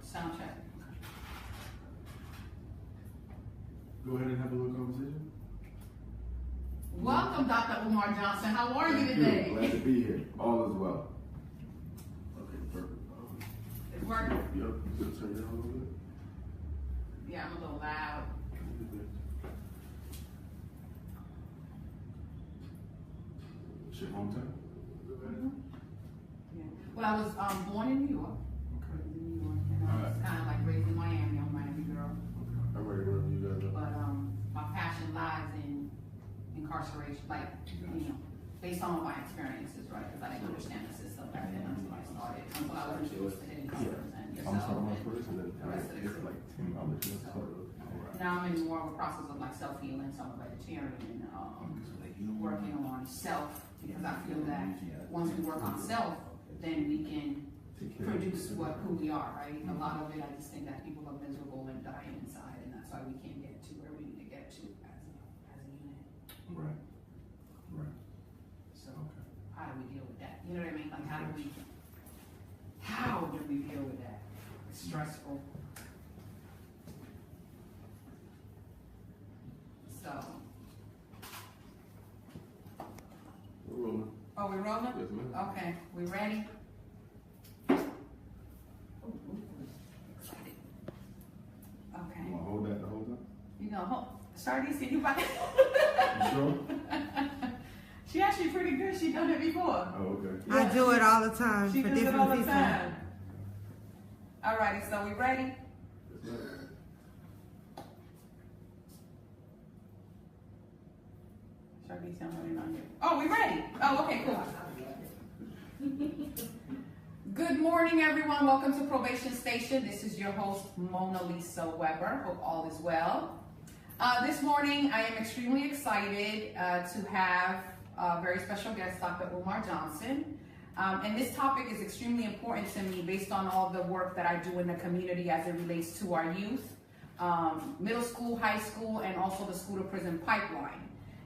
Sound check. Go ahead and have a little conversation. Welcome, Dr. Umar Johnson. How are you Thank today? Glad to be here. All is well. Okay, perfect. It's working. Yep, you could turn it down a little bit. Yeah, I'm a little loud. It's your hometown? Yeah. Well, I was born in New York. Okay. In New York, and I was kind of like raised in Miami. I'm a Miami girl. Okay. I'm ready to run you guys up. But my passion lies in incarceration, like, you know, based on my experiences, right? Because I didn't understand the system back then until I started, until I was introduced to hidden colors and I'm yourself. sorry, my and first, and then the rest of the it's crew. like 10 hours. Now I'm in more of a process of like self-healing, so I'm a vegetarian, and working on self, because I feel that once we work on self, then we can produce who we are, right? A lot of it, I just think that people are miserable and dying inside, and that's why we can't get to where we need to get to as a unit. Right. Right. So how do we deal with that? You know what I mean? Like how do we deal with that? It's stressful. So. We're rolling. Oh, we're rolling? Yes, ma'am. Okay, we ready? Excited. Okay. You want to hold that the whole time? You gonna hold? Shardie, see you back? You sure? She actually pretty good. She done it before. Oh, okay. I do it all the time She for does it different all the people. time. Alrighty, so we ready? Yes, ma'am. Shardie, tell me on here. Oh, we ready? Oh, okay, cool. Good morning, everyone. Welcome to Probation Station. This is your host, Mona Lisa Weber. Hope all is well. This morning, I am extremely excited to have a very special guest, Dr. Umar Johnson. And this topic is extremely important to me based on all the work that I do in the community as it relates to our youth, middle school, high school, and also the school to prison pipeline.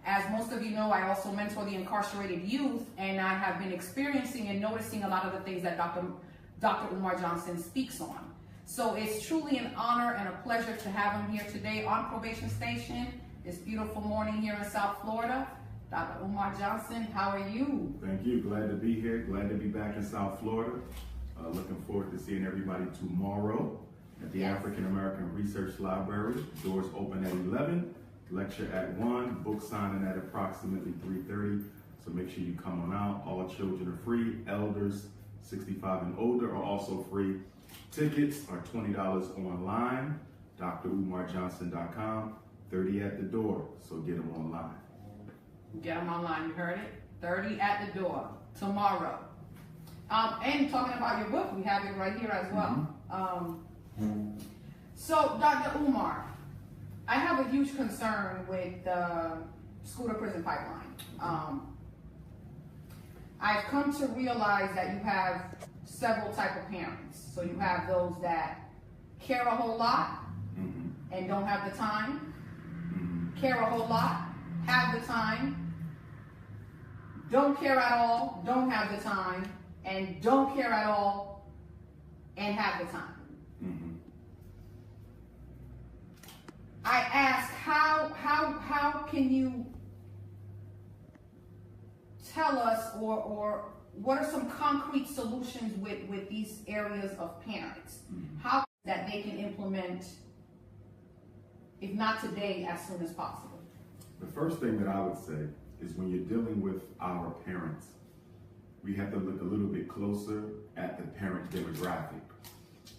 As most of you know, I also mentor the incarcerated youth, and I have been experiencing and noticing a lot of the things that Dr. Umar Johnson speaks on. So it's truly an honor and a pleasure to have him here today on Probation Station, this beautiful morning here in South Florida. Dr. Umar Johnson, how are you? Thank you. Glad to be here. Glad to be back in South Florida. Looking forward to seeing everybody tomorrow at the African American Research Library. Doors open at 11, lecture at 1, book signing at approximately 3:30. So make sure you come on out. All children are free. Elders 65 and older are also free. Tickets are $20 online, drumarjohnson.com, 30 at the door. So get them online. Get them online, you heard it? 30 at the door tomorrow. And talking about your book, we have it right here as well. So, Dr. Umar, I have a huge concern with the school to prison pipeline. I've come to realize that you have several type of parents. So you have those that care a whole lot and don't have the time, care a whole lot, have the time, don't care at all, don't have the time, and don't care at all and have the time. I ask, how can you tell us or what are some concrete solutions with these areas of parents? How that they can implement, if not today, as soon as possible? The first thing that I would say is when you're dealing with our parents, we have to look a little bit closer at the parent demographic.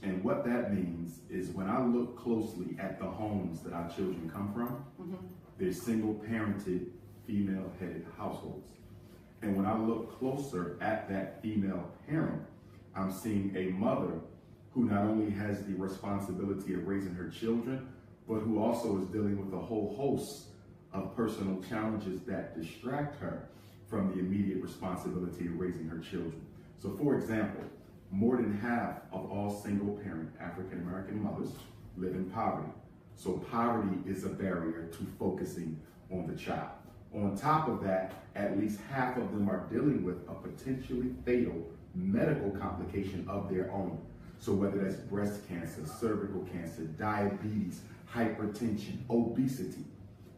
And what that means is when I look closely at the homes that our children come from, they're single-parented, female-headed households. And when I look closer at that female parent, I'm seeing a mother who not only has the responsibility of raising her children, but who also is dealing with a whole host of personal challenges that distract her from the immediate responsibility of raising her children. So for example, more than half of all single-parent African-American mothers live in poverty. So poverty is a barrier to focusing on the child. On top of that, at least half of them are dealing with a potentially fatal medical complication of their own. So whether that's breast cancer, cervical cancer, diabetes, hypertension, obesity.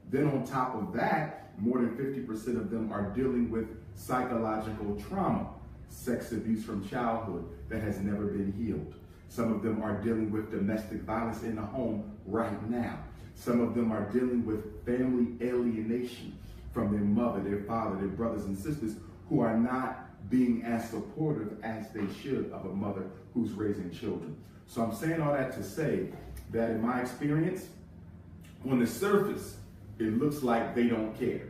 Then on top of that, more than 50% of them are dealing with psychological trauma, sex abuse from childhood that has never been healed. Some of them are dealing with domestic violence in the home right now. Some of them are dealing with family alienation from their mother, their father, their brothers and sisters who are not being as supportive as they should of a mother who's raising children. So I'm saying all that to say that in my experience, on the surface, it looks like they don't care.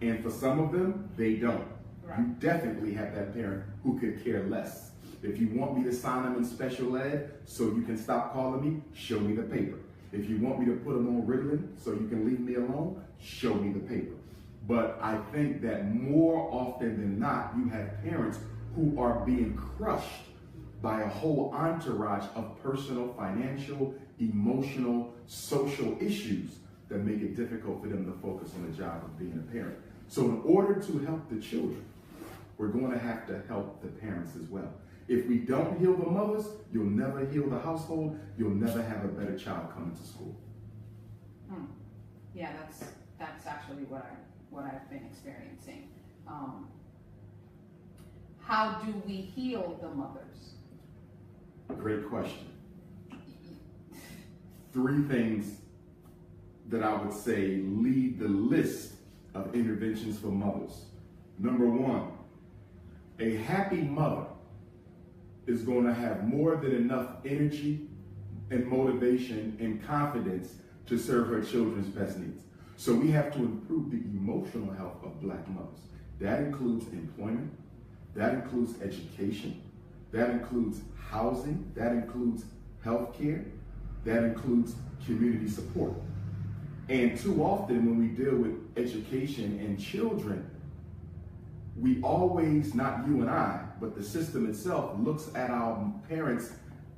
And for some of them, they don't. Right. You definitely have that parent who could care less. If you want me to sign them in special ed so you can stop calling me, show me the paper. If you want me to put them on Ritalin so you can leave me alone, show me the paper. But I think that more often than not, you have parents who are being crushed by a whole entourage of personal, financial, emotional, social issues that make it difficult for them to focus on the job of being a parent. So in order to help the children, we're going to have to help the parents as well. If we don't heal the mothers, you'll never heal the household. You'll never have a better child coming to school. Yeah, that's actually what I've been experiencing. How do we heal the mothers? Great question. 3 things that I would say lead the list of interventions for mothers. Number 1, a happy mother is going to have more than enough energy and motivation and confidence to serve her children's best needs. So we have to improve the emotional health of Black mothers. That includes employment, that includes education, that includes housing, that includes health care, that includes community support. And too often when we deal with education and children, we always, not you and I, but the system itself looks at our parents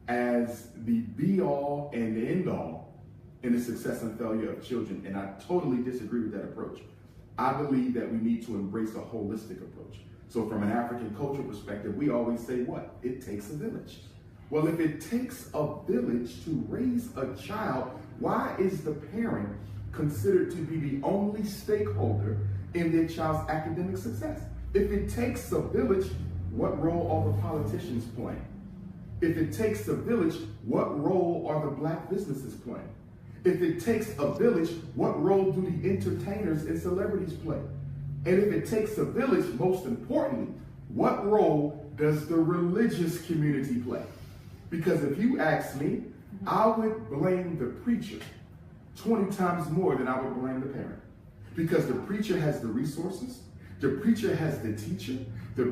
as the be-all and the end-all in the success and failure of children. And I totally disagree with that approach. I believe that we need to embrace a holistic approach. So from an African cultural perspective, we always say what? It takes a village. Well, if it takes a village to raise a child, why is the parent considered to be the only stakeholder in their child's academic success? If it takes a village, what role are the politicians playing? If it takes a village, what role are the Black businesses playing? If it takes a village, what role do the entertainers and celebrities play? And if it takes a village, most importantly, what role does the religious community play? Because if you ask me, I would blame the preacher 20 times more than I would blame the parent. Because the preacher has the resources, the preacher has the teacher, the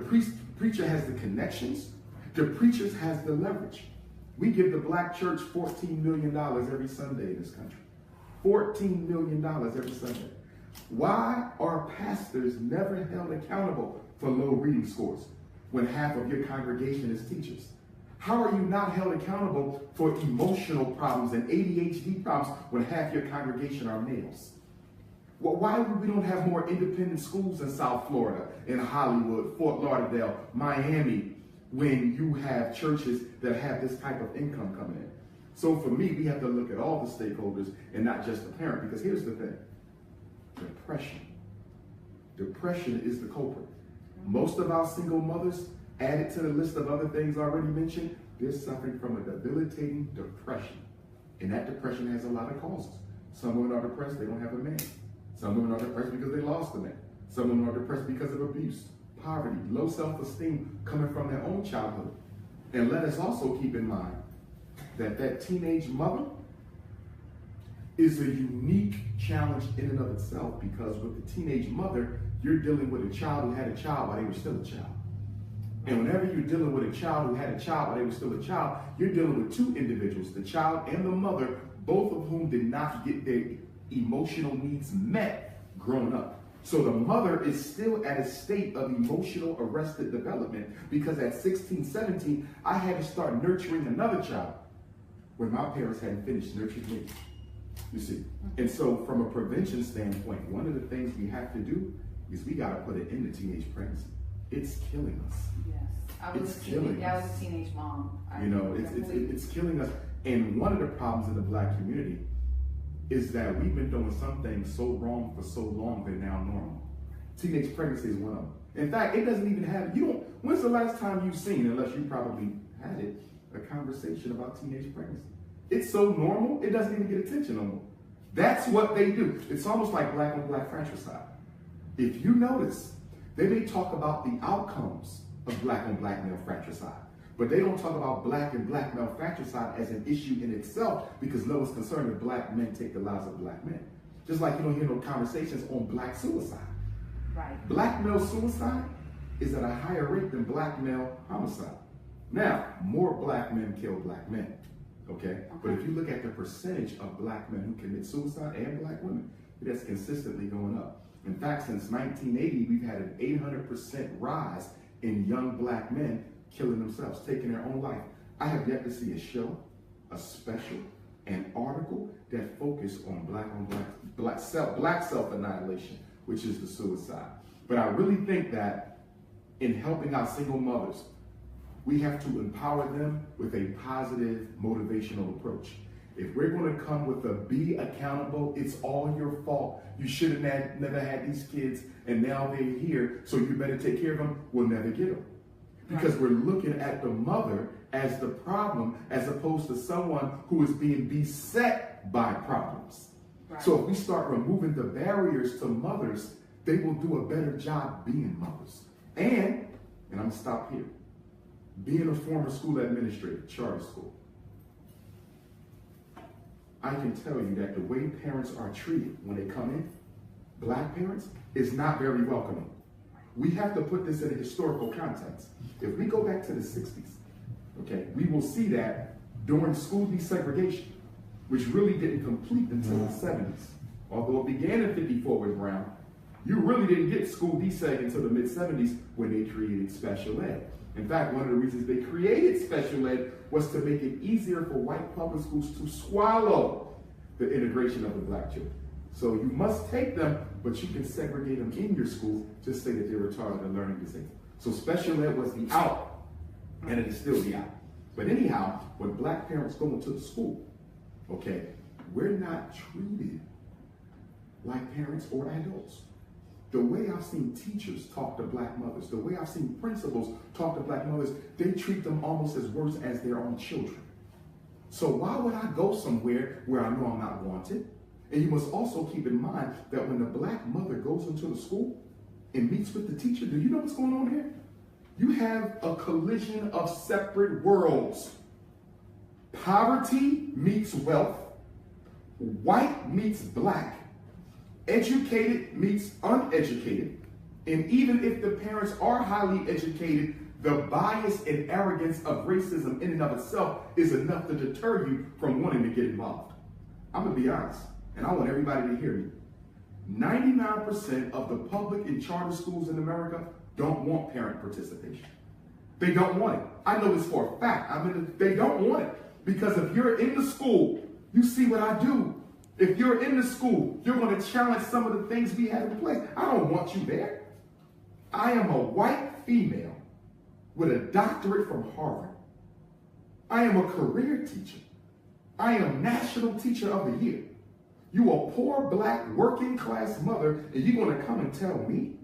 preacher has the connections, the preacher has the leverage. We give the Black church $14 million every Sunday in this country. $14 million every Sunday. Why are pastors never held accountable for low reading scores when half of your congregation is teachers? How are you not held accountable for emotional problems and ADHD problems when half your congregation are males? Well, why we don't have more independent schools in South Florida, in Hollywood, Fort Lauderdale, Miami, when you have churches that have this type of income coming in? So for me, we have to look at all the stakeholders and not just the parent, because here's the thing. Depression. Depression is the culprit. Most of our single mothers, added to the list of other things already mentioned, they're suffering from a debilitating depression. And that depression has a lot of causes. Some women are depressed, they don't have a man. Some women are depressed because they lost a man. Some women are depressed because of abuse, poverty, low self-esteem coming from their own childhood. And let us also keep in mind that that teenage mother is a unique challenge in and of itself, because with the teenage mother, you're dealing with a child who had a child while they were still a child. And whenever you're dealing with a child who had a child while they were still a child, you're dealing with 2 individuals, the child and the mother, both of whom did not get their emotional needs met growing up. So the mother is still at a state of emotional arrested development, because at 16, 17, I had to start nurturing another child when my parents hadn't finished nurturing me. You see? And so from a prevention standpoint, one of the things we have to do is we got to put an end to teenage pregnancy. It's killing us. Yes, It's killing I us. was a teenage mom. It's killing us. And one of the problems in the black community is that we've been doing some things so wrong for so long they're now normal. Teenage pregnancy is one of them. In fact, it doesn't even have, when's the last time you've seen, unless you probably had it, a conversation about teenage pregnancy? It's so normal, it doesn't even get attention no more. That's what they do. It's almost like black on black fratricide. If you notice, they may talk about the outcomes of black on black male fratricide, but they don't talk about black and black male fratricide as an issue in itself, because no one's concerned if black men take the lives of black men. Just like you don't hear no conversations on black suicide. Right. Black male suicide is at a higher rate than black male homicide. Now, more black men kill black men, okay? But if you look at the percentage of black men who commit suicide and black women, it has consistently going up. In fact, since 1980, we've had an 800% rise in young black men killing themselves, taking their own life. I have yet to see a show, a special, an article that focus on black self-annihilation, which is the suicide. But I really think that in helping our single mothers, we have to empower them with a positive motivational approach. If we're going to come with a be accountable, it's all your fault, you should have never had these kids and now they're here, so you better take care of them, we'll never get them. Because we're looking at the mother as the problem as opposed to someone who is being beset by problems. Right. So if we start removing the barriers to mothers, they will do a better job being mothers. And I'm going to stop here, being a former school administrator, charter school, I can tell you that the way parents are treated when they come in, black parents, is not very welcoming. We have to put this in a historical context. If we go back to the 60s, okay, we will see that during school desegregation, which really didn't complete until the 70s, although it began in 54 with Brown, you really didn't get school deseg until the mid-70s when they created special ed. In fact, one of the reasons they created special ed was to make it easier for white public schools to swallow the integration of the black children. So you must take them, but you can segregate them in your school, just say that they're retarded and learning disabled. So special ed was the out, and it is still the out. But anyhow, when black parents go into the school, okay, we're not treated like parents or adults. The way I've seen teachers talk to black mothers, the way I've seen principals talk to black mothers, they treat them almost as worse as their own children. So why would I go somewhere where I know I'm not wanted? And you must also keep in mind that when the black mother goes into the school and meets with the teacher, do you know what's going on here? You have a collision of separate worlds. Poverty meets wealth. White meets black. Educated meets uneducated. And even if the parents are highly educated, the bias and arrogance of racism in and of itself is enough to deter you from wanting to get involved. I'm going to be honest, and I want everybody to hear me. 99% of the public and charter schools in America don't want parent participation. They don't want it. I know this for a fact. They don't want it. Because if you're in the school, you see what I do. If you're in the school, you're going to challenge some of the things we have in place. I don't want you there. I am a white female with a doctorate from Harvard. I am a career teacher. I am National Teacher of the Year. You a poor black working class mother, and you're going to come and tell me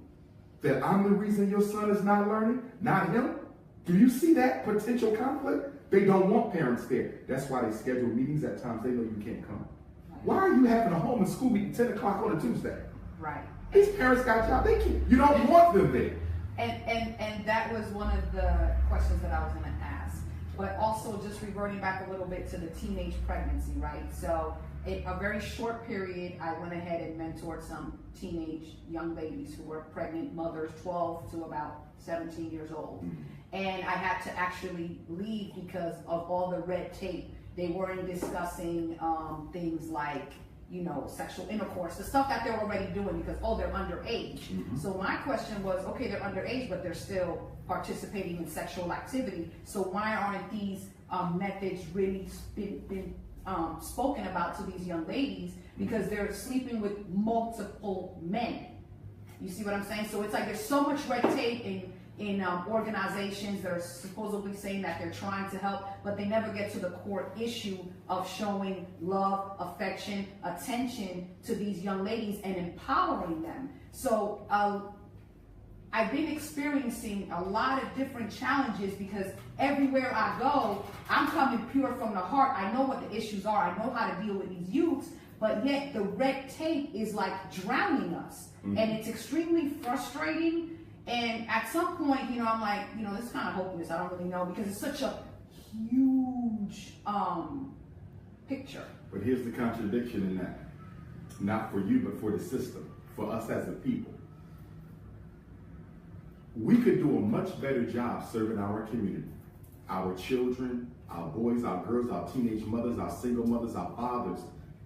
that I'm the reason your son is not learning, not him? Do you see that potential conflict? They don't want parents there. That's why they schedule meetings at times they know you can't come. Why are you having a home and school meeting 10 o'clock on a Tuesday? Right. These parents got jobs. They can't. You don't want them there. And that was one of the questions that I was going to ask. But also just reverting back a little bit to the teenage pregnancy, right? So in a very short period, I went ahead and mentored some teenage young ladies who were pregnant mothers, 12 to about 17 years old. Mm-hmm. And I had to actually leave because of all the red tape. They weren't discussing things like, you know, sexual intercourse, the stuff that they're already doing because, oh, they're underage. Mm-hmm. So my question was, okay, they're underage, but they're still participating in sexual activity. So why aren't these methods really been spoken about to these young ladies? Because they're sleeping with multiple men. You see what I'm saying? So it's like there's so much red tape in organizations that are supposedly saying that they're trying to help, but they never get to the core issue of showing love, affection, attention to these young ladies and empowering them. So I've been experiencing a lot of different challenges because everywhere I go, I'm coming pure from the heart. I know what the issues are. I know how to deal with these youths, but yet the red tape is like drowning us. And it's extremely frustrating. And at some point, I'm like, this is kind of hopeless. I don't really know because it's such a huge picture. But here's the contradiction in that. Not for you, but for the system, for us as a people. We could do a much better job serving our community, our children, our boys, our girls, our teenage mothers, our single mothers, our fathers,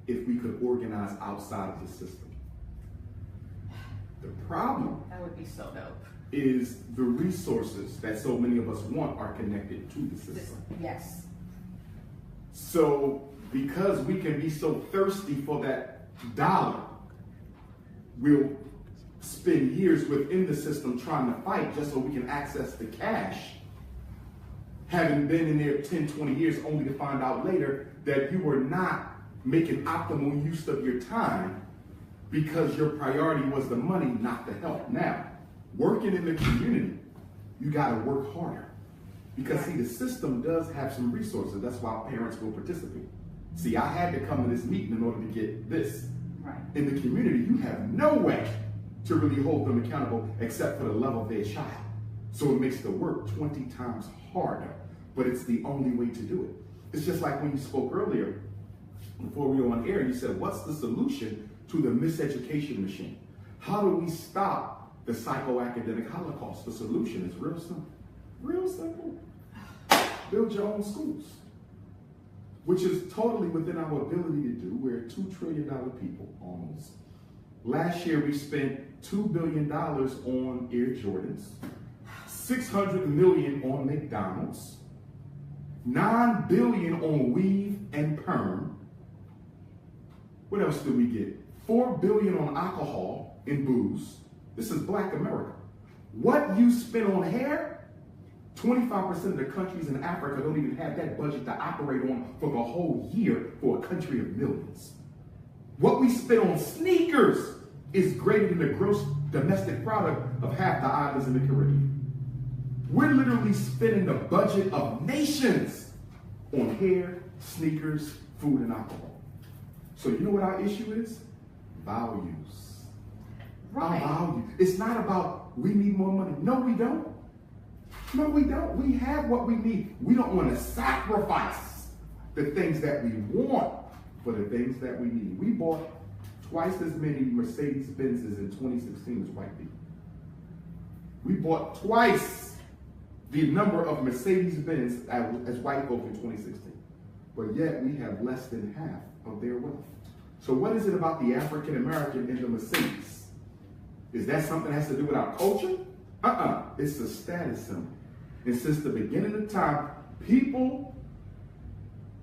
if we could organize outside of the system. The problem that would be so dope. Is the resources that so many of us want are connected to the system. Yes. So because we can be so thirsty for that dollar, we'll spend years within the system trying to fight just so we can access the cash, having been in there 10, 20 years only to find out later that you were not making optimal use of your time because your priority was the money, not the help. Now, working in the community, you got to work harder. Because, see, the system does have some resources. That's why parents will participate. See, I had to come to this meeting in order to get this. Right. In the community, you have no way to really hold them accountable except for the love of their child. So it makes the work 20 times harder. But it's the only way to do it. It's just like when you spoke earlier, before we were on air, you said, what's the solution to the miseducation machine? How do we stop the psychoacademic holocaust? The solution is real simple. Real simple. Build your own schools, which is totally within our ability to do. We're a $2 trillion people, almost. Last year, we spent $2 billion on Air Jordans, $600 million on McDonald's, $9 billion on weave and perm. What else did we get? $4 billion on alcohol and booze. This is Black America. What you spend on hair, 25% of the countries in Africa don't even have that budget to operate on for the whole year for a country of millions. What we spend on sneakers is greater than the gross domestic product of half the islands in the Caribbean. We're literally spending the budget of nations on hair, sneakers, food, and alcohol. So you know what our issue is? Values. Right. Our value. It's not about we need more money. No, we don't. No, we don't. We have what we need. We don't want to sacrifice the things that we want for the things that we need. We bought twice as many Mercedes-Benzes in 2016 as white people. We bought twice the number of Mercedes-Benz as white folk in 2016. But yet we have less than half of their wealth. So what is it about the African American in the Mercedes? Is that something that has to do with our culture? It's a status symbol. And since the beginning of time, people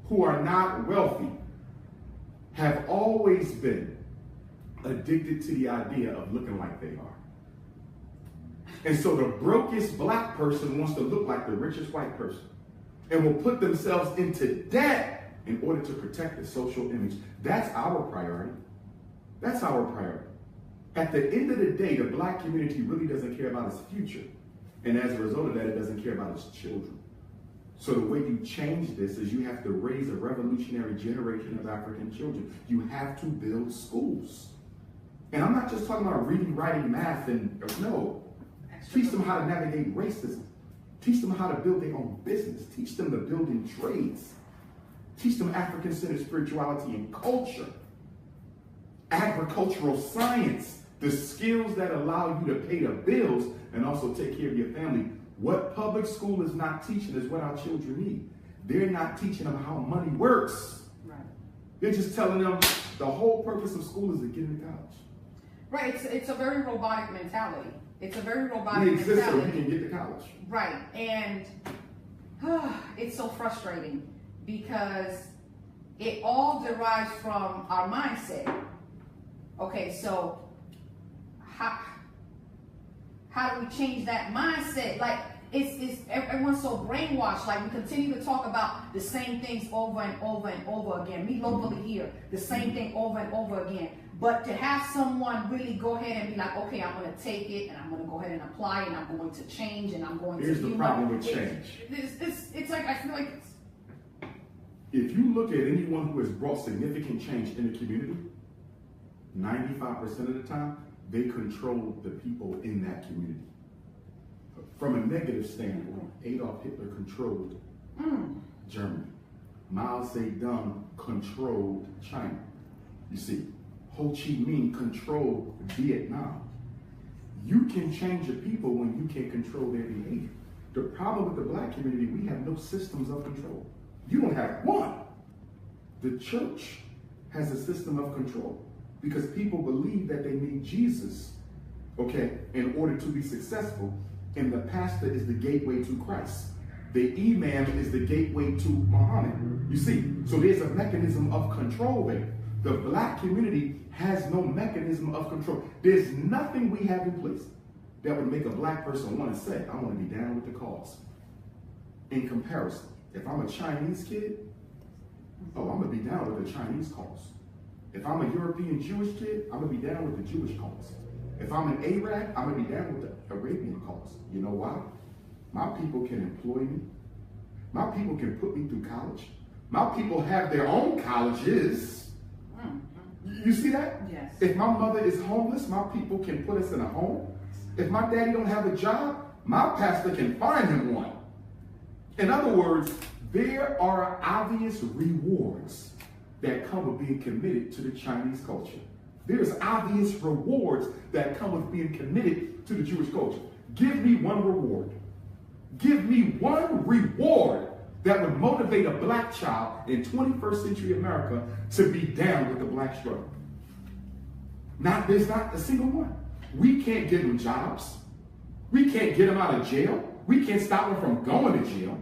who are not wealthy have always been addicted to the idea of looking like they are. And so the brokest black person wants to look like the richest white person and will put themselves into debt in order to protect the social image. That's our priority. That's our priority. At the end of the day, the black community really doesn't care about its future. And as a result of that, it doesn't care about its children. So the way you change this is you have to raise a revolutionary generation of African children. You have to build schools. And I'm not just talking about reading, writing, math, and no. Teach them how to navigate racism. Teach them how to build their own business. Teach them to build in trades. Teach them African-centered spirituality and culture. Agricultural science. The skills that allow you to pay the bills and also take care of your family. What public school is not teaching is what our children need. They're not teaching them how money works. Right. They're just telling them the whole purpose of school is to get into college. Right. It's a very robotic mentality. It's a very robotic We exist so mentality. we can get to college. Right. And it's so frustrating because it all derives from our mindset. Okay, so how How do we change that mindset? Like, it's everyone's so brainwashed. Like, we continue to talk about the same things over and over and over again. Me locally here, the same thing over and over again. But to have someone really go ahead and be like, okay, I'm going to take it and I'm going to go ahead and apply it and I'm going to change and I'm going Here's to. the problem with change. It's like, I feel like it's. If you look at anyone who has brought significant change in the community, 95% of the time, they control the people in that community. From a negative standpoint, Adolf Hitler controlled Germany. Mao Zedong controlled China. You see, Ho Chi Minh controlled Vietnam. You can change the people when you can control their behavior. The problem with the black community, we have no systems of control. You don't have one. The church has a system of control because people believe that they need Jesus, okay, in order to be successful. And the pastor is the gateway to Christ. The imam is the gateway to Muhammad. You see, so there's a mechanism of control there. The black community has no mechanism of control. There's nothing we have in place that would make a black person want to say, I want to be down with the cause. In comparison, if I'm a Chinese kid, oh, I'm going to be down with the Chinese cause. If I'm a European Jewish kid, I'm going to be down with the Jewish cause. If I'm an Arab, I'm going to be down with the Arabian cause. You know why? My people can employ me. My people can put me through college. My people have their own colleges. You see that? Yes. If my mother is homeless, my people can put us in a home. If my daddy don't have a job, my pastor can find him one. In other words, there are obvious rewards that come with being committed to the Chinese culture. There's obvious rewards that come with being committed to the Jewish culture. Give me one reward. Give me one reward that would motivate a black child in 21st century America to be down with the black struggle. There's not a single one. We can't give them jobs. We can't get them out of jail. We can't stop them from going to jail.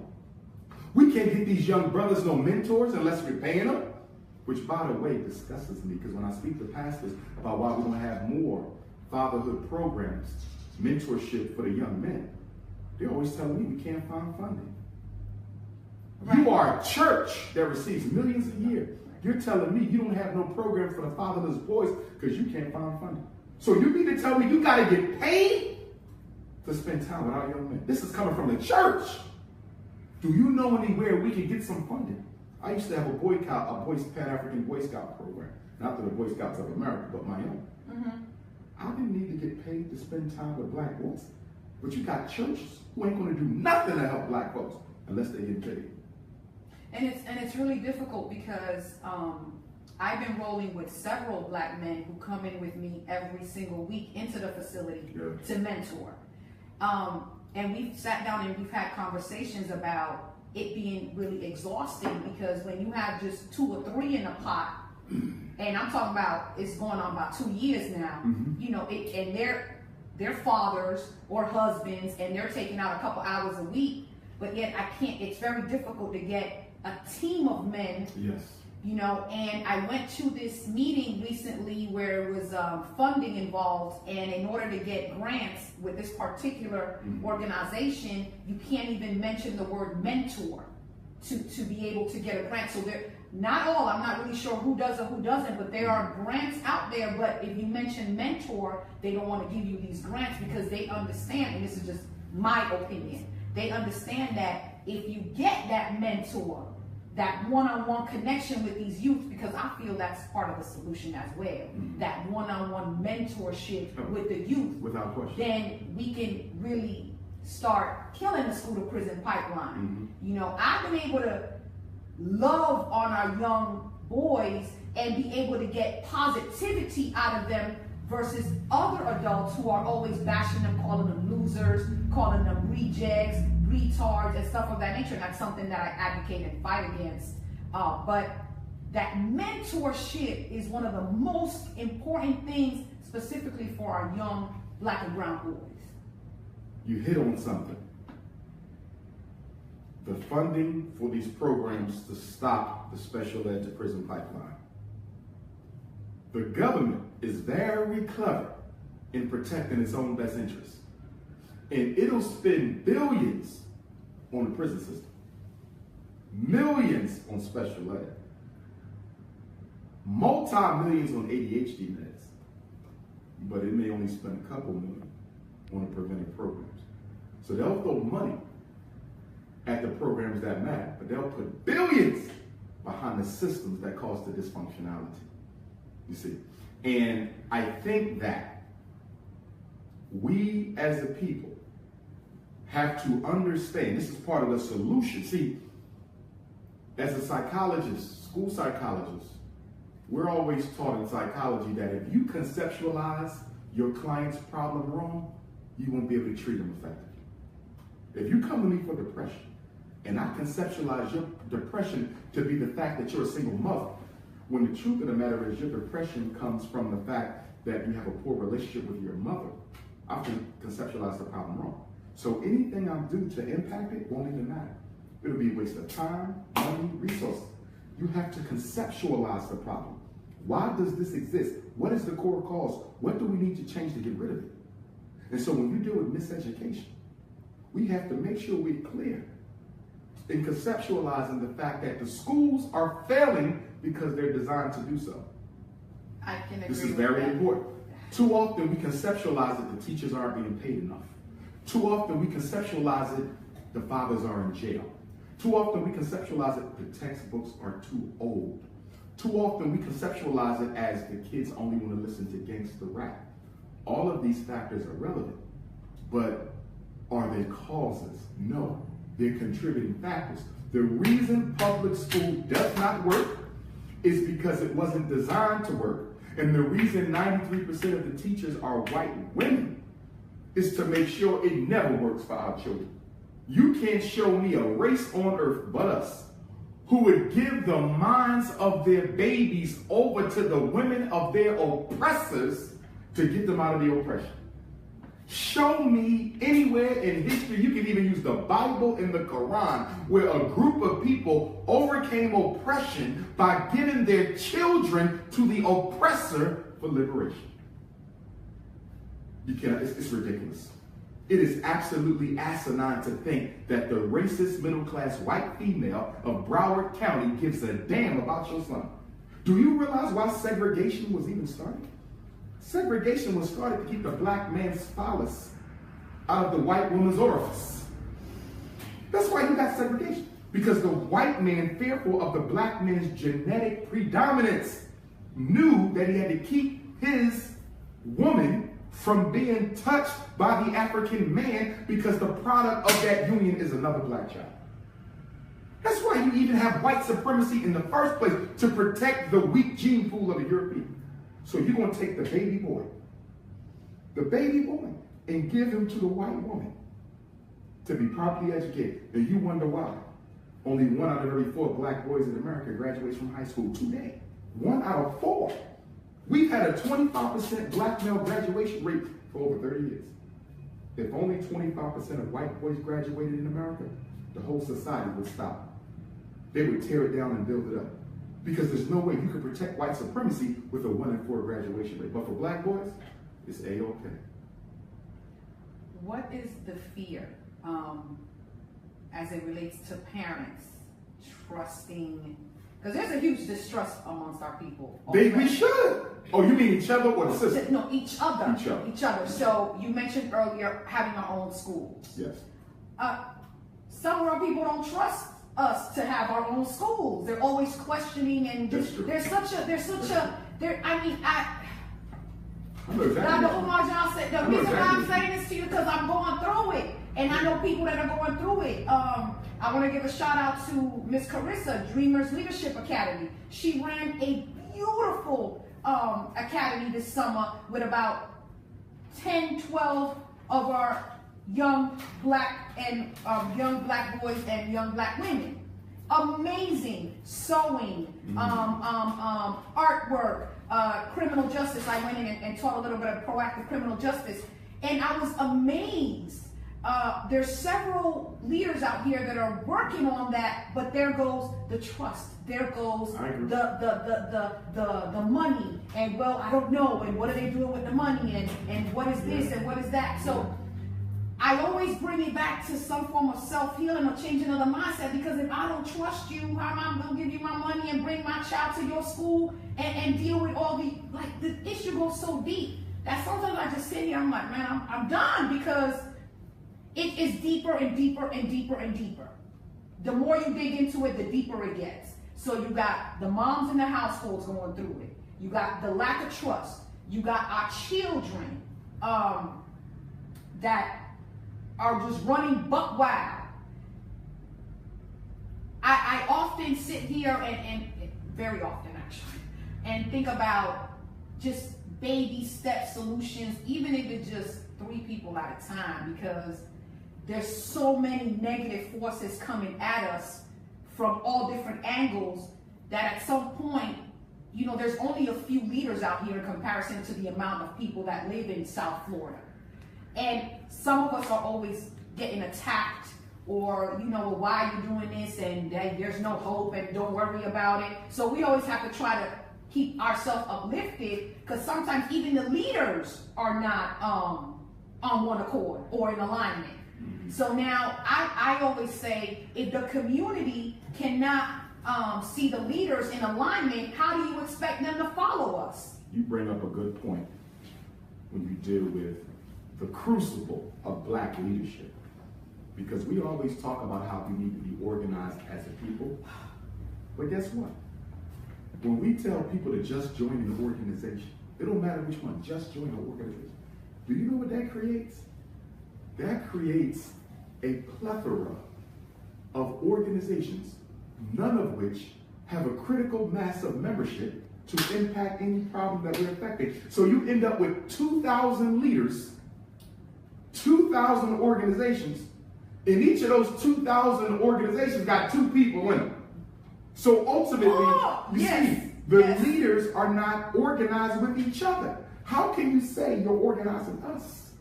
We can't get these young brothers no mentors unless we're paying them. Which, by the way, disgusts me, because when I speak to pastors about why we don't have more fatherhood programs, mentorship for the young men, they're always telling me we can't find funding. Right. You are a church that receives millions a year. You're telling me you don't have no program for the fatherless boys because you can't find funding. So you mean to tell me you got to get paid to spend time with our young men? This is coming from the church. Do you know anywhere we can get some funding? I used to have a Pan-African Boy Scout program. Not the Boy Scouts of America, but my own. I didn't need to get paid to spend time with black boys. But you got churches who ain't going to do nothing to help black folks unless they get paid. And it's really difficult because I've been rolling with several black men who come in with me every single week into the facility to mentor. And we've sat down and we've had conversations about it being really exhausting because when you have just 2 or 3 in a pot, and I'm talking about it's going on about 2 years now, you know, and they're fathers or husbands and they're taking out a couple hours a week, but yet it's very difficult to get a team of men. Yes. You know, and I went to this meeting recently where it was funding involved, and in order to get grants with this particular organization, you can't even mention the word mentor to be able to get a grant. So they're not all, I'm not really sure who does or who doesn't, but there are grants out there, but if you mention mentor, they don't want to give you these grants because they understand, and this is just my opinion, they understand that if you get that mentor, that one-on-one connection with these youth, because I feel that's part of the solution as well. That one-on-one mentorship with the youth. Without question. Then we can really start killing the school to prison pipeline. You know, I've been able to love on our young boys and be able to get positivity out of them versus other adults who are always bashing them, calling them losers, calling them rejects, retards, and stuff of that nature. And that's something that I advocate and fight against. But that mentorship is one of the most important things specifically for our young black and brown boys. You hit on something. The funding for these programs to stop the special ed to prison pipeline. The government is very clever in protecting its own best interests. And it'll spend billions on the prison system, millions on special ed, multi-millions on ADHD meds, but it may only spend a couple million on the preventive programs. So they'll throw money at the programs that matter, but they'll put billions behind the systems that cause the dysfunctionality. You see? And I think that we as a people have to understand, this is part of the solution. See, as a psychologist, school psychologist, we're always taught in psychology that if you conceptualize your client's problem wrong, you won't be able to treat them effectively. If you come to me for depression, and I conceptualize your depression to be the fact that you're a single mother, when the truth of the matter is your depression comes from the fact that you have a poor relationship with your mother, I can conceptualize the problem wrong. So anything I do to impact it won't even matter. It'll be a waste of time, money, resources. You have to conceptualize the problem. Why does this exist? What is the core cause? What do we need to change to get rid of it? And so when you deal with miseducation, we have to make sure we're clear in conceptualizing the fact that the schools are failing because they're designed to do so. I can agree. This is very important. Too often we conceptualize that the teachers aren't being paid enough. Too often we conceptualize it, the fathers are in jail. Too often we conceptualize it, the textbooks are too old. Too often we conceptualize it as the kids only want to listen to gangster rap. All of these factors are relevant, but are they causes? No, they're contributing factors. The reason public school does not work is because it wasn't designed to work. And the reason 93% of the teachers are white women is to make sure it never works for our children. You can't show me a race on earth but us who would give the minds of their babies over to the women of their oppressors to get them out of the oppression. Show me anywhere in history, you can even use the Bible and the Quran, where a group of people overcame oppression by giving their children to the oppressor for liberation. You can't, it's ridiculous. It is absolutely asinine to think that the racist middle-class white female of Broward County gives a damn about your son. Do you realize why segregation was even started? Segregation was started to keep the black man's phallus out of the white woman's orifice. That's why you got segregation. Because the white man, fearful of the black man's genetic predominance, knew that he had to keep his woman from being touched by the African man because the product of that union is another black child. That's why you even have white supremacy in the first place, to protect the weak gene pool of the European. So you're going to take the baby boy, and give him to the white woman to be properly educated. And you wonder why only 1 out of every 4 black boys in America graduates from high school today. 1 out of 4. We've had a 25% black male graduation rate for over 30 years. If only 25% of white boys graduated in America, the whole society would stop. They would tear it down and build it up. Because there's no way you can protect white supremacy with a 1 in 4 graduation rate. But for black boys, it's A-OK. What is the fear as it relates to parents trusting? Because there's a huge distrust amongst our people. We should. Oh, you mean each other or the system? No, each other. Each other. So you mentioned earlier having our own schools. Yes. Some of our people don't trust us to have our own schools. They're always questioning, and there's such a I mean, Dr. Umar John said, the reason why I'm saying this to you because I'm going through it, and I know people that are going through it. I want to give a shout out to Miss Carissa, Dreamers Leadership Academy. She ran a beautiful academy this summer with about 10, 12 of our young black boys and young black women. Amazing sewing, artwork, criminal justice. I went in and taught a little bit of proactive criminal justice, and I was amazed. There's several leaders out here that are working on that, but there goes the trust. There goes the money, and well, I don't know, and what are they doing with the money, and what is this and what is that? So I always bring it back to some form of self-healing or changing of the mindset, because if I don't trust you, how am I going to give you my money and bring my child to your school and deal with all the, like, the issue goes so deep that sometimes I just sit here, I'm like, man, I'm done, because it is deeper and deeper and deeper and deeper. The more you dig into it, the deeper it gets. So you got the moms in the households going through it. You got the lack of trust. You got our children that are just running buck wild. I often sit here and very often actually, and think about just baby step solutions, even if it's just 3 people at a time, because there's so many negative forces coming at us from all different angles that at some point, you know, there's only a few leaders out here in comparison to the amount of people that live in South Florida. And some of us are always getting attacked, or, you know, well, why are you doing this, and there's no hope, and don't worry about it. So we always have to try to keep ourselves uplifted, because sometimes even the leaders are not on one accord or in alignment. So now I always say, if the community cannot see the leaders in alignment, how do you expect them to follow us? You bring up a good point when you deal with the crucible of black leadership, because we always talk about how we need to be organized as a people, but guess what? When we tell people to just join an organization, it don't matter which one, just join an organization. Do you know what that creates? That creates a plethora of organizations, none of which have a critical mass of membership to impact any problem that we're affecting. So you end up with 2,000 leaders, 2,000 organizations, and each of those 2,000 organizations got 2 people in them. So ultimately, see, the leaders are not organized with each other. How can you say you're organizing us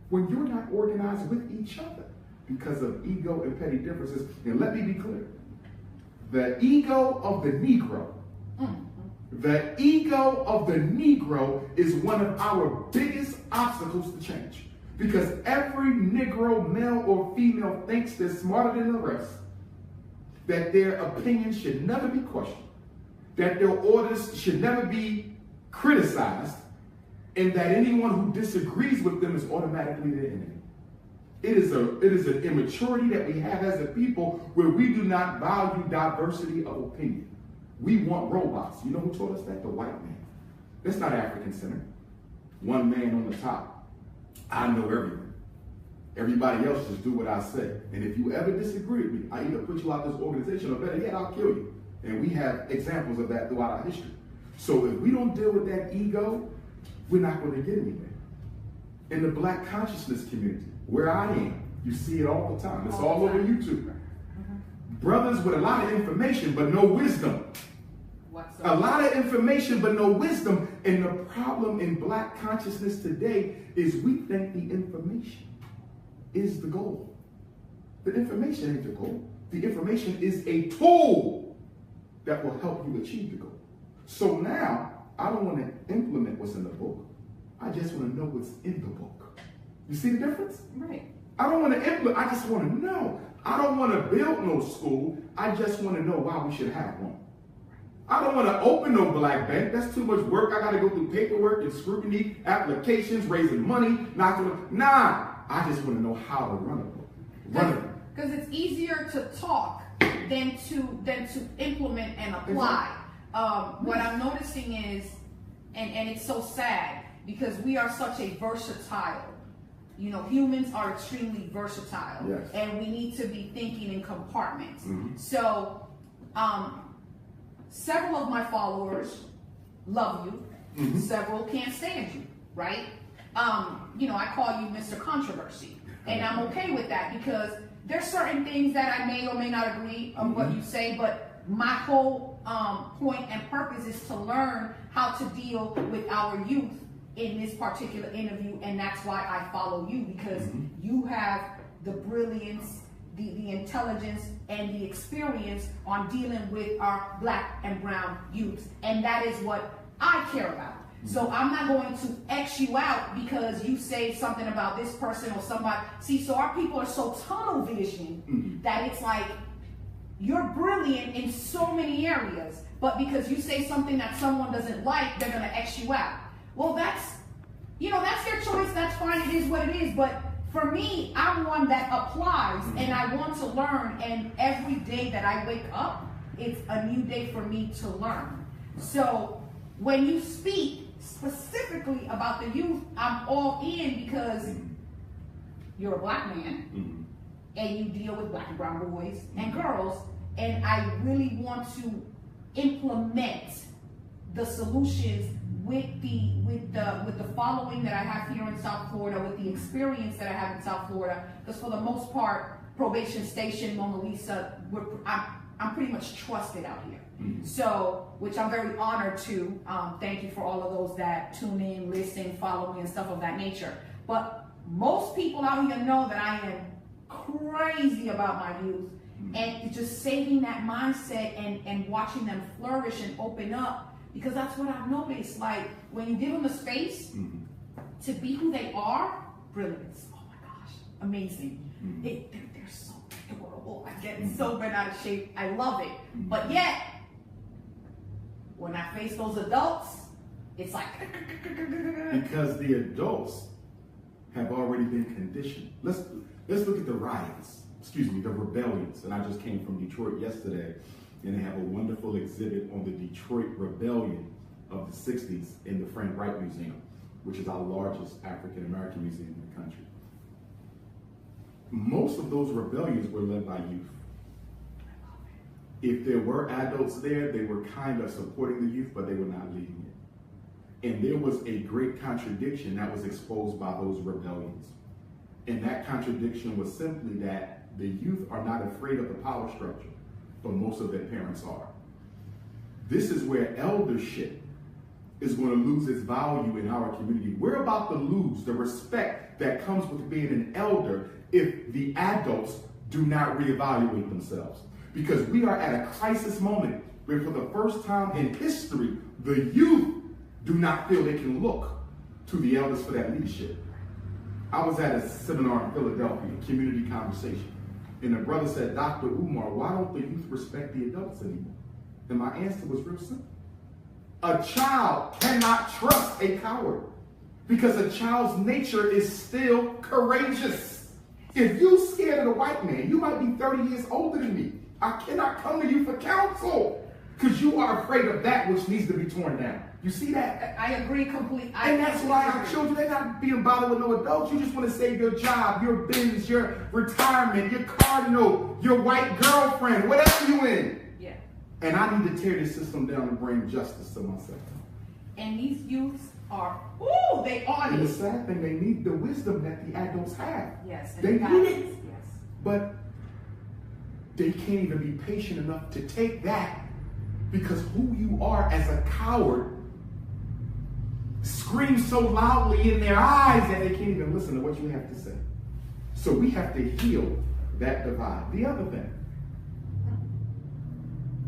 when you're not organized with each other? Because of ego and petty differences. And let me be clear. The ego of the Negro, the ego of the Negro is one of our biggest obstacles to change. Because every Negro, male or female, thinks they're smarter than the rest, that their opinions should never be questioned, that their orders should never be criticized, and that anyone who disagrees with them is automatically their enemy. It is an immaturity that we have as a people, where we do not value diversity of opinion. We want robots. You know who taught us that? The white man. That's not African-centered. One man on the top. I know everything. Everybody else just do what I say. And if you ever disagree with me, I either put you out this organization, or better yet, I'll kill you. And we have examples of that throughout our history. So if we don't deal with that ego, we're not going to get anywhere. In the black consciousness community, where I am, you see it all the time. It's all over YouTube. Brothers with a lot of information, but no wisdom. A lot of information, but no wisdom. And the problem in black consciousness today is we think the information is the goal. The information ain't the goal. The information is a tool that will help you achieve the goal. So now, I don't want to implement what's in the book. I just want to know what's in the book. You see the difference? Right. I don't want to implement, I just want to know. I don't want to build no school. I just want to know why we should have one. I don't want to open no black bank. That's too much work. I got to go through paperwork and scrutiny, applications, raising money. Nah, I just want to know how to run it. Because it's easier to talk than to implement and apply. What I'm noticing is, and it's so sad, because we are such a versatile, you know, humans are extremely versatile, yes, and we need to be thinking in compartments. So, several of my followers love you, several can't stand you, right? You know, I call you Mr. Controversy, and I'm okay with that, because there's certain things that I may or may not agree on what you say, but my whole point and purpose is to learn how to deal with our youth in this particular interview, and that's why I follow you, because you have the brilliance, the intelligence, and the experience on dealing with our black and brown youth, and that is what I care about. So I'm not going to X you out because you say something about this person or somebody. See, so our people are so tunnel vision that it's like, you're brilliant in so many areas, but because you say something that someone doesn't like, they're going to X you out. Well, that's their choice. That's fine. It is what it is. But for me, I'm one that applies and I want to learn. And every day that I wake up, it's a new day for me to learn. So when you speak specifically about the youth, I'm all in because you're a black man and you deal with black and brown boys and girls, and I really want to implement the solutions with the following that I have here in South Florida, with the experience that I have in South Florida, because for the most part, Probation Station, Mona Lisa, I'm pretty much trusted out here. So, which I'm very honored to. Thank you for all of those that tune in, listen, follow me, and stuff of that nature. But most people out here know that I am crazy about my youth, and just saving that mindset and watching them flourish and open up, because that's what I've noticed. Like, when you give them the space to be who they are, brilliance. Oh my gosh, amazing. They're so adorable. I get so bent out of shape. I love it. But yet, when I face those adults, it's like... Because the adults have already been conditioned. Let's look at the riots, the rebellions. And I just came from Detroit yesterday, and they have a wonderful exhibit on the Detroit Rebellion of the 60s in the Frank Wright Museum, which is our largest African-American museum in the country. Most of those rebellions were led by youth. If there were adults there, they were kind of supporting the youth, but they were not leading it. And there was a great contradiction that was exposed by those rebellions. And that contradiction was simply that the youth are not afraid of the power structure, but most of their parents are. This is where eldership is going to lose its value in our community. We're about to lose the respect that comes with being an elder if the adults do not reevaluate themselves. Because we are at a crisis moment where for the first time in history, the youth do not feel they can look to the elders for that leadership. I was at a seminar in Philadelphia, a community conversation, and the brother said, Dr. Umar, why don't the youth respect the adults anymore? And my answer was real simple. A child cannot trust a coward because a child's nature is still courageous. If you're scared of a white man, you might be 30 years older than me. I cannot come to you for counsel because you are afraid of that which needs to be torn down. You see that? I agree completely. And that's why our children, they're not being bothered with no adults. You just want to save your job, your business, your retirement, your car note, your white girlfriend, whatever you in. Yeah. And I need to tear this system down and bring justice to myself. And these youths are, they are. And the sad thing, they need the wisdom that the adults have. Yes. They need it. Yes. But they can't even be patient enough to take that because who you are as a coward screams so loudly in their eyes that they can't even listen to what you have to say. So we have to heal that divide. The other thing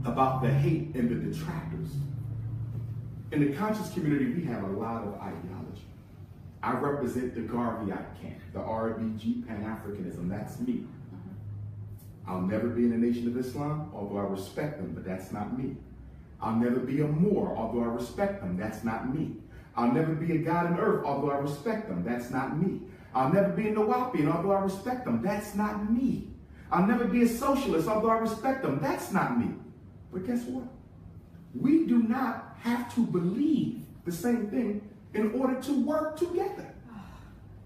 about the hate and the detractors. In the conscious community, we have a lot of ideology. I represent the Garveyite camp, the RBG, Pan-Africanism. That's me. I'll never be in the Nation of Islam, although I respect them, but that's not me. I'll never be a Moor, although I respect them. That's not me. I'll never be a God on earth, although I respect them. That's not me. I'll never be a Nawapian, although I respect them. That's not me. I'll never be a socialist, although I respect them. That's not me. But guess what? We do not have to believe the same thing in order to work together.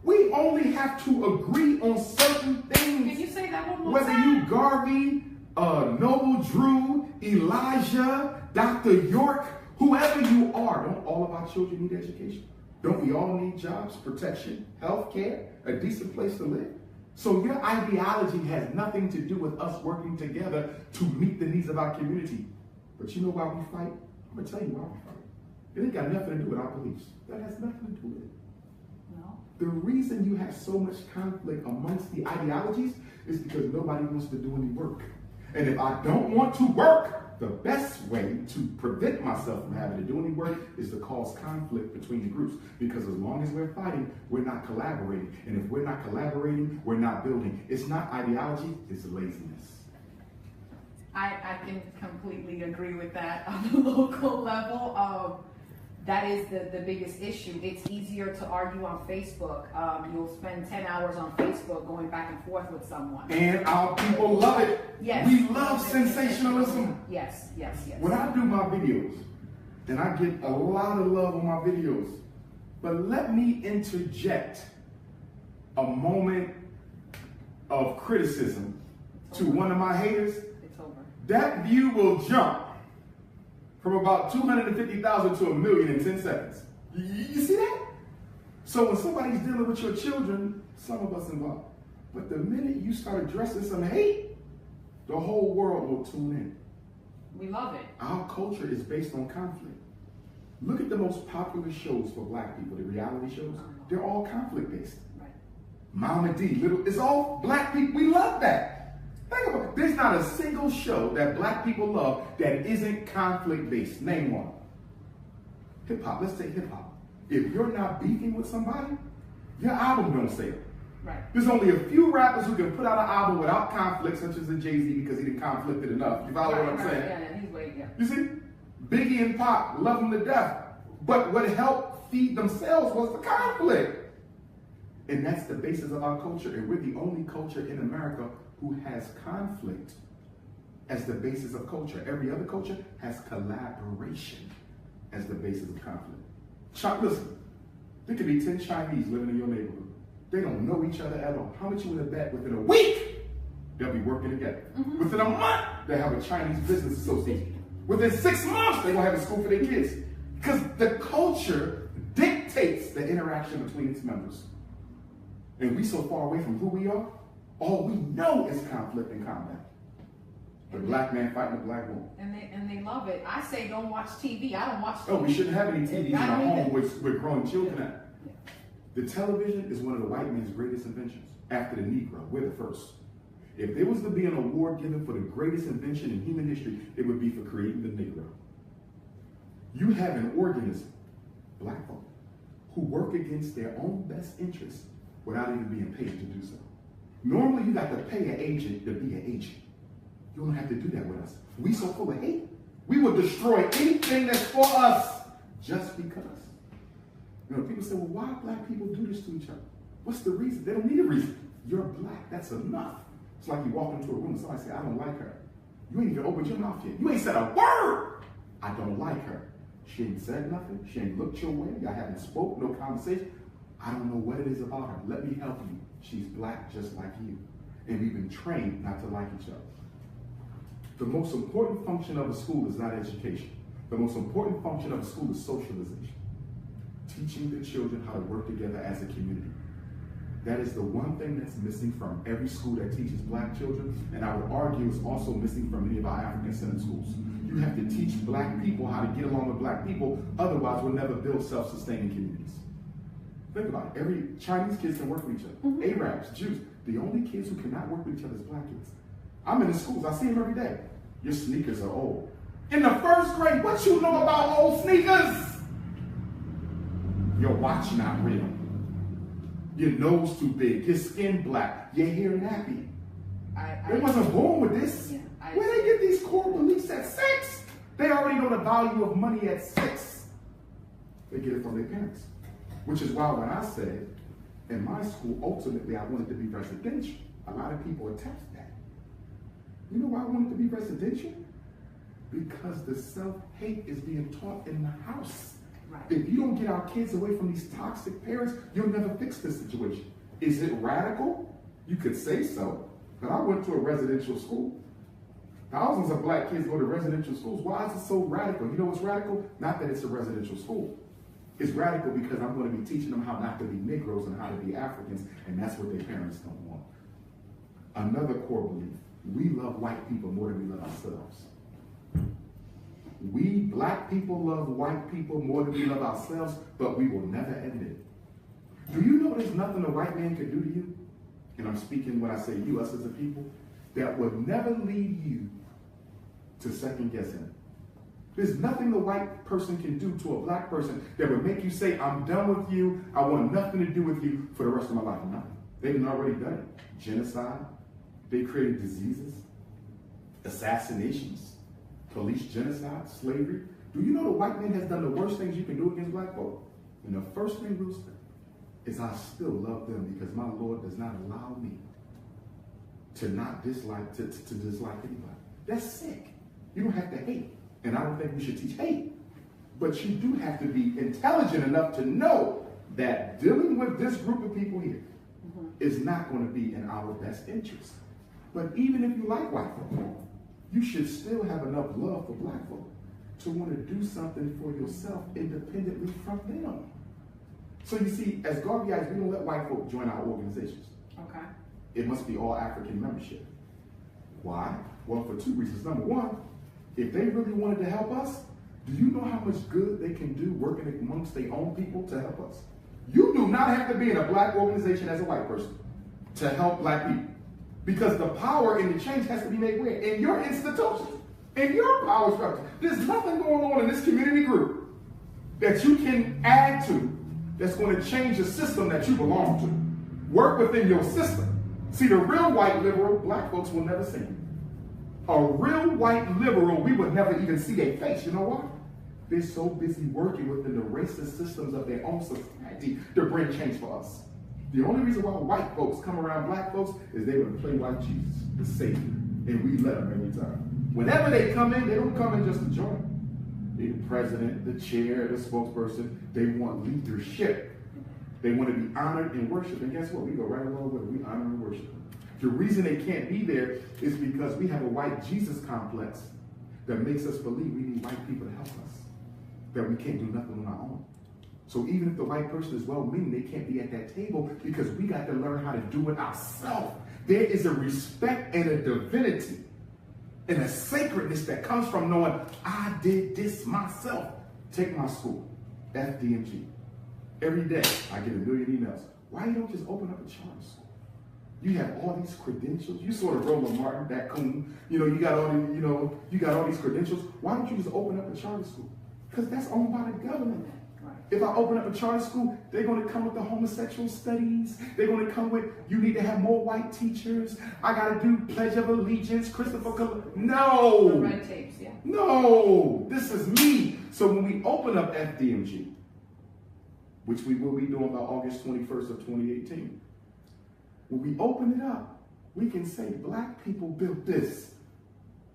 We only have to agree on certain things. Can you say that one more Whether time? you Garvey, Noble Drew, Elijah, Dr. York, whoever you are, don't all of our children need education? Don't we all need jobs, protection, health care, a decent place to live? So your ideology has nothing to do with us working together to meet the needs of our community. But you know why we fight? I'm going to tell you why we fight. It ain't got nothing to do with our beliefs. That has nothing to do with it. No. The reason you have so much conflict amongst the ideologies is because nobody wants to do any work. And if I don't want to work, the best way to prevent myself from having to do any work is to cause conflict between the groups. Because as long as we're fighting, we're not collaborating. And if we're not collaborating, we're not building. It's not ideology, it's laziness. I can completely agree with that on the local level. That is the biggest issue. It's easier to argue on Facebook. You'll spend 10 hours on Facebook going back and forth with someone. And our people love it. Yes. We love sensationalism. Yes. When I do my videos, and I get a lot of love on my videos, but let me interject a moment of criticism to one of my haters. It's over. That view will jump from about 250,000 to 1 million in 10 seconds. You see that? So when somebody's dealing with your children, some of us involved, but the minute you start addressing some hate, the whole world will tune in. We love it. Our culture is based on conflict. Look at the most popular shows for black people, the reality shows. They're all conflict based. Right. Mama D, it's all black people. We love that. Think about it. There's not a single show that black people love that isn't conflict based. Name one. Hip hop. Let's take hip hop. If you're not beefing with somebody, your album don't sell. Right. There's only a few rappers who can put out an album without conflict, such as a Jay-Z, because he didn't conflicted enough. You follow what I'm saying? Yeah, he's way, yeah. You see? Biggie and Pac love them to death. But what helped feed themselves was the conflict. And that's the basis of our culture. And we're the only culture in America who has conflict as the basis of culture. Every other culture has collaboration as the basis of conflict. Listen, there could be 10 Chinese living in your neighborhood. They don't know each other at all. How much you would have bet within a week they'll be working together? Mm-hmm. Within a month, they have a Chinese business association. Within 6 months, they're going to have a school for their kids. Because the culture dictates the interaction between its members. And we so far away from who we are, all we know is conflict and combat. The black man fighting the black woman. And they love it. I say don't watch TV. I don't watch TV. Oh, we shouldn't have any TVs in our home with growing children at. Yeah. The television is one of the white man's greatest inventions. After the Negro, we're the first. If there was to be an award given for the greatest invention in human history, it would be for creating the Negro. You have an organism, black folk, who work against their own best interests without even being paid to do so. Normally, you got to pay an agent to be an agent. You don't have to do that with us. We so full of hate. We will destroy anything that's for us just because. You know, people say, well, why black people do this to each other? What's the reason? They don't need a reason. You're black. That's enough. It's like you walk into a room and somebody say, I don't like her. You ain't even opened your mouth yet. You ain't said a word. I don't like her. She ain't said nothing. She ain't looked your way. Y'all haven't spoke, no conversation. I don't know what it is about her. Let me help you. She's black just like you. And we've been trained not to like each other. The most important function of a school is not education. The most important function of a school is socialization. Teaching the children how to work together as a community. That is the one thing that's missing from every school that teaches black children, and I would argue is also missing from many of our African-centered schools. You have to teach black people how to get along with black people, otherwise we'll never build self-sustaining communities. Think about it. Every Chinese kids can work with each other. Mm-hmm. Arabs, Jews. The only kids who cannot work with each other is black kids. I'm in the schools. I see them every day. Your sneakers are old. In the first grade, what you know about old sneakers? Your watch not real. Your nose too big. Your skin black. Your hair nappy. They wasn't born with this. Yeah, where they get these core beliefs at 6? They already know the value of money at 6. They get it from their parents. Which is why when I said, in my school, ultimately I wanted to be residential, a lot of people attacked that. You know why I wanted to be residential? Because the self-hate is being taught in the house. Right. If you don't get our kids away from these toxic parents, you'll never fix this situation. Is it radical? You could say so, but I went to a residential school. Thousands of black kids go to residential schools. Why is it so radical? You know what's radical? Not that it's a residential school. It's radical because I'm going to be teaching them how not to be Negroes and how to be Africans, and that's what their parents don't want. Another core belief, we love white people more than we love ourselves. We black people love white people more than we love ourselves, but we will never end it. Do you know there's nothing a white man could do to you? And I'm speaking when I say you, us as a people, that would never lead you to second guess him. There's nothing the white person can do to a black person that would make you say, I'm done with you, I want nothing to do with you for the rest of my life. Nothing. They've already done it. Genocide. They created diseases, assassinations, police genocide, slavery. Do you know the white man has done the worst things you can do against black folk? And the first thing, Rooster, is I still love them because my Lord does not allow me to not dislike, to dislike anybody. That's sick. You don't have to hate. And I don't think we should teach hate. But you do have to be intelligent enough to know that dealing with this group of people here is not going to be in our best interest. But even if you like white folk, you should still have enough love for black folk to want to do something for yourself independently from them. So you see, as Garveyites, we don't let white folk join our organizations. Okay. It must be all African membership. Why? Well, for two reasons. Number one, if they really wanted to help us, do you know how much good they can do working amongst their own people to help us? You do not have to be in a black organization as a white person to help black people. Because the power and the change has to be made where? In your institutions, in your power structure. There's nothing going on in this community group that you can add to that's going to change the system that you belong to. Work within your system. See, the real white liberal, black folks will never see you. A real white liberal, we would never even see their face. You know why? They're so busy working within the racist systems of their own society to bring change for us. The only reason why white folks come around black folks is they would play white Jesus, the Savior, and we let them every time. Whenever they come in, they don't come in just to join. They're the president, the chair, the spokesperson. They want leadership. They want to be honored and worshiped. And guess what? We go right along with it. We honor and worship them. The reason they can't be there is because we have a white Jesus complex that makes us believe we need white people to help us, that we can't do nothing on our own. So even if the white person is well-meaning, they can't be at that table because we got to learn how to do it ourselves. There is a respect and a divinity and a sacredness that comes from knowing I did this myself. Take my school, FDMG. Every day I get a million emails. Why you don't just open up a charter school? You have all these credentials. You sort of Roland Martin, that coon. You know, you got all these credentials. Why don't you just open up a charter school? Because that's owned by the government. Right. If I open up a charter school, they're going to come with the homosexual studies. They're going to come with, you need to have more white teachers. I got to do Pledge of Allegiance, Christopher Columbus. No. The red tapes, yeah. No. This is me. So when we open up FDMG, which we will be doing by August 21st of 2018, when we open it up, we can say black people built this.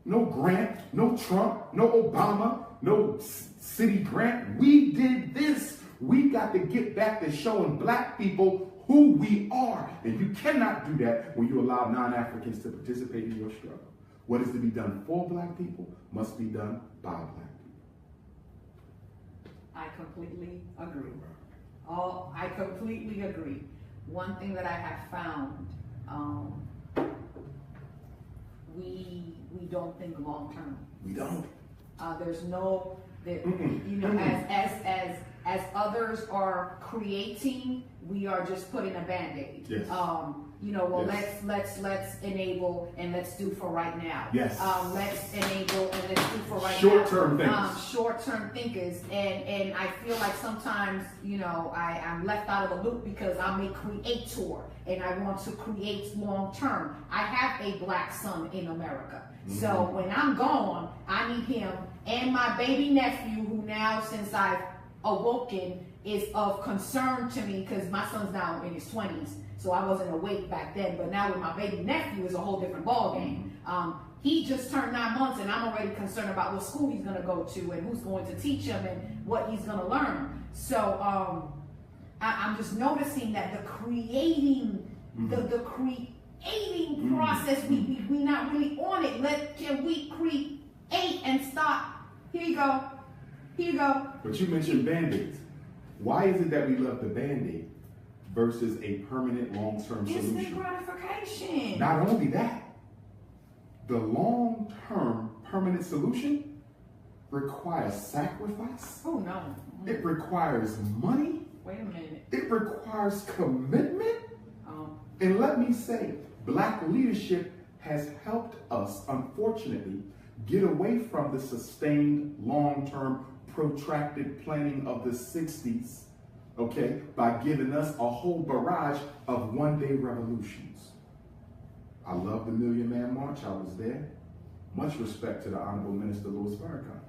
No Grant, no Trump, no Obama, no city grant. We did this. We got to get back to showing black people who we are. And you cannot do that when you allow non-Africans to participate in your struggle. What is to be done for black people must be done by black people. I completely agree. I completely agree. One thing that I have found, we don't think long term. We don't. There's no, you know, as others are creating, we are just putting a Band-Aid. Yes. You know, well, yes. let's enable and let's do for right now. Yes. Let's enable and let's do for right Short-term now. thinkers. Short-term thinkers, and I feel like sometimes, you know, I'm left out of the loop because I'm a creator and I want to create long-term. I have a black son in America, so when I'm gone, I need him and my baby nephew, who now, since I've awoken, is of concern to me because my son's now in his 20s. So I wasn't awake back then, but now with my baby nephew is a whole different ballgame. He just turned 9 months and I'm already concerned about what school he's gonna go to and who's going to teach him and what he's gonna learn. So I'm just noticing that the creating, the creating process, we not really on it. Can we create and stop? Here you go, here you go. But you mentioned Band-Aids. Why is it that we love the Band-Aid versus a permanent long-term solution? Instant gratification. Not only that, the long-term permanent solution requires sacrifice. Oh no. It requires money. Wait a minute. It requires commitment. And let me say, black leadership has helped us, unfortunately, Get away from the sustained, long-term, protracted planning of the 60s, okay, by giving us a whole barrage of one-day revolutions. I love the Million Man March. I was there. Much respect to the Honorable Minister Louis Farrakhan.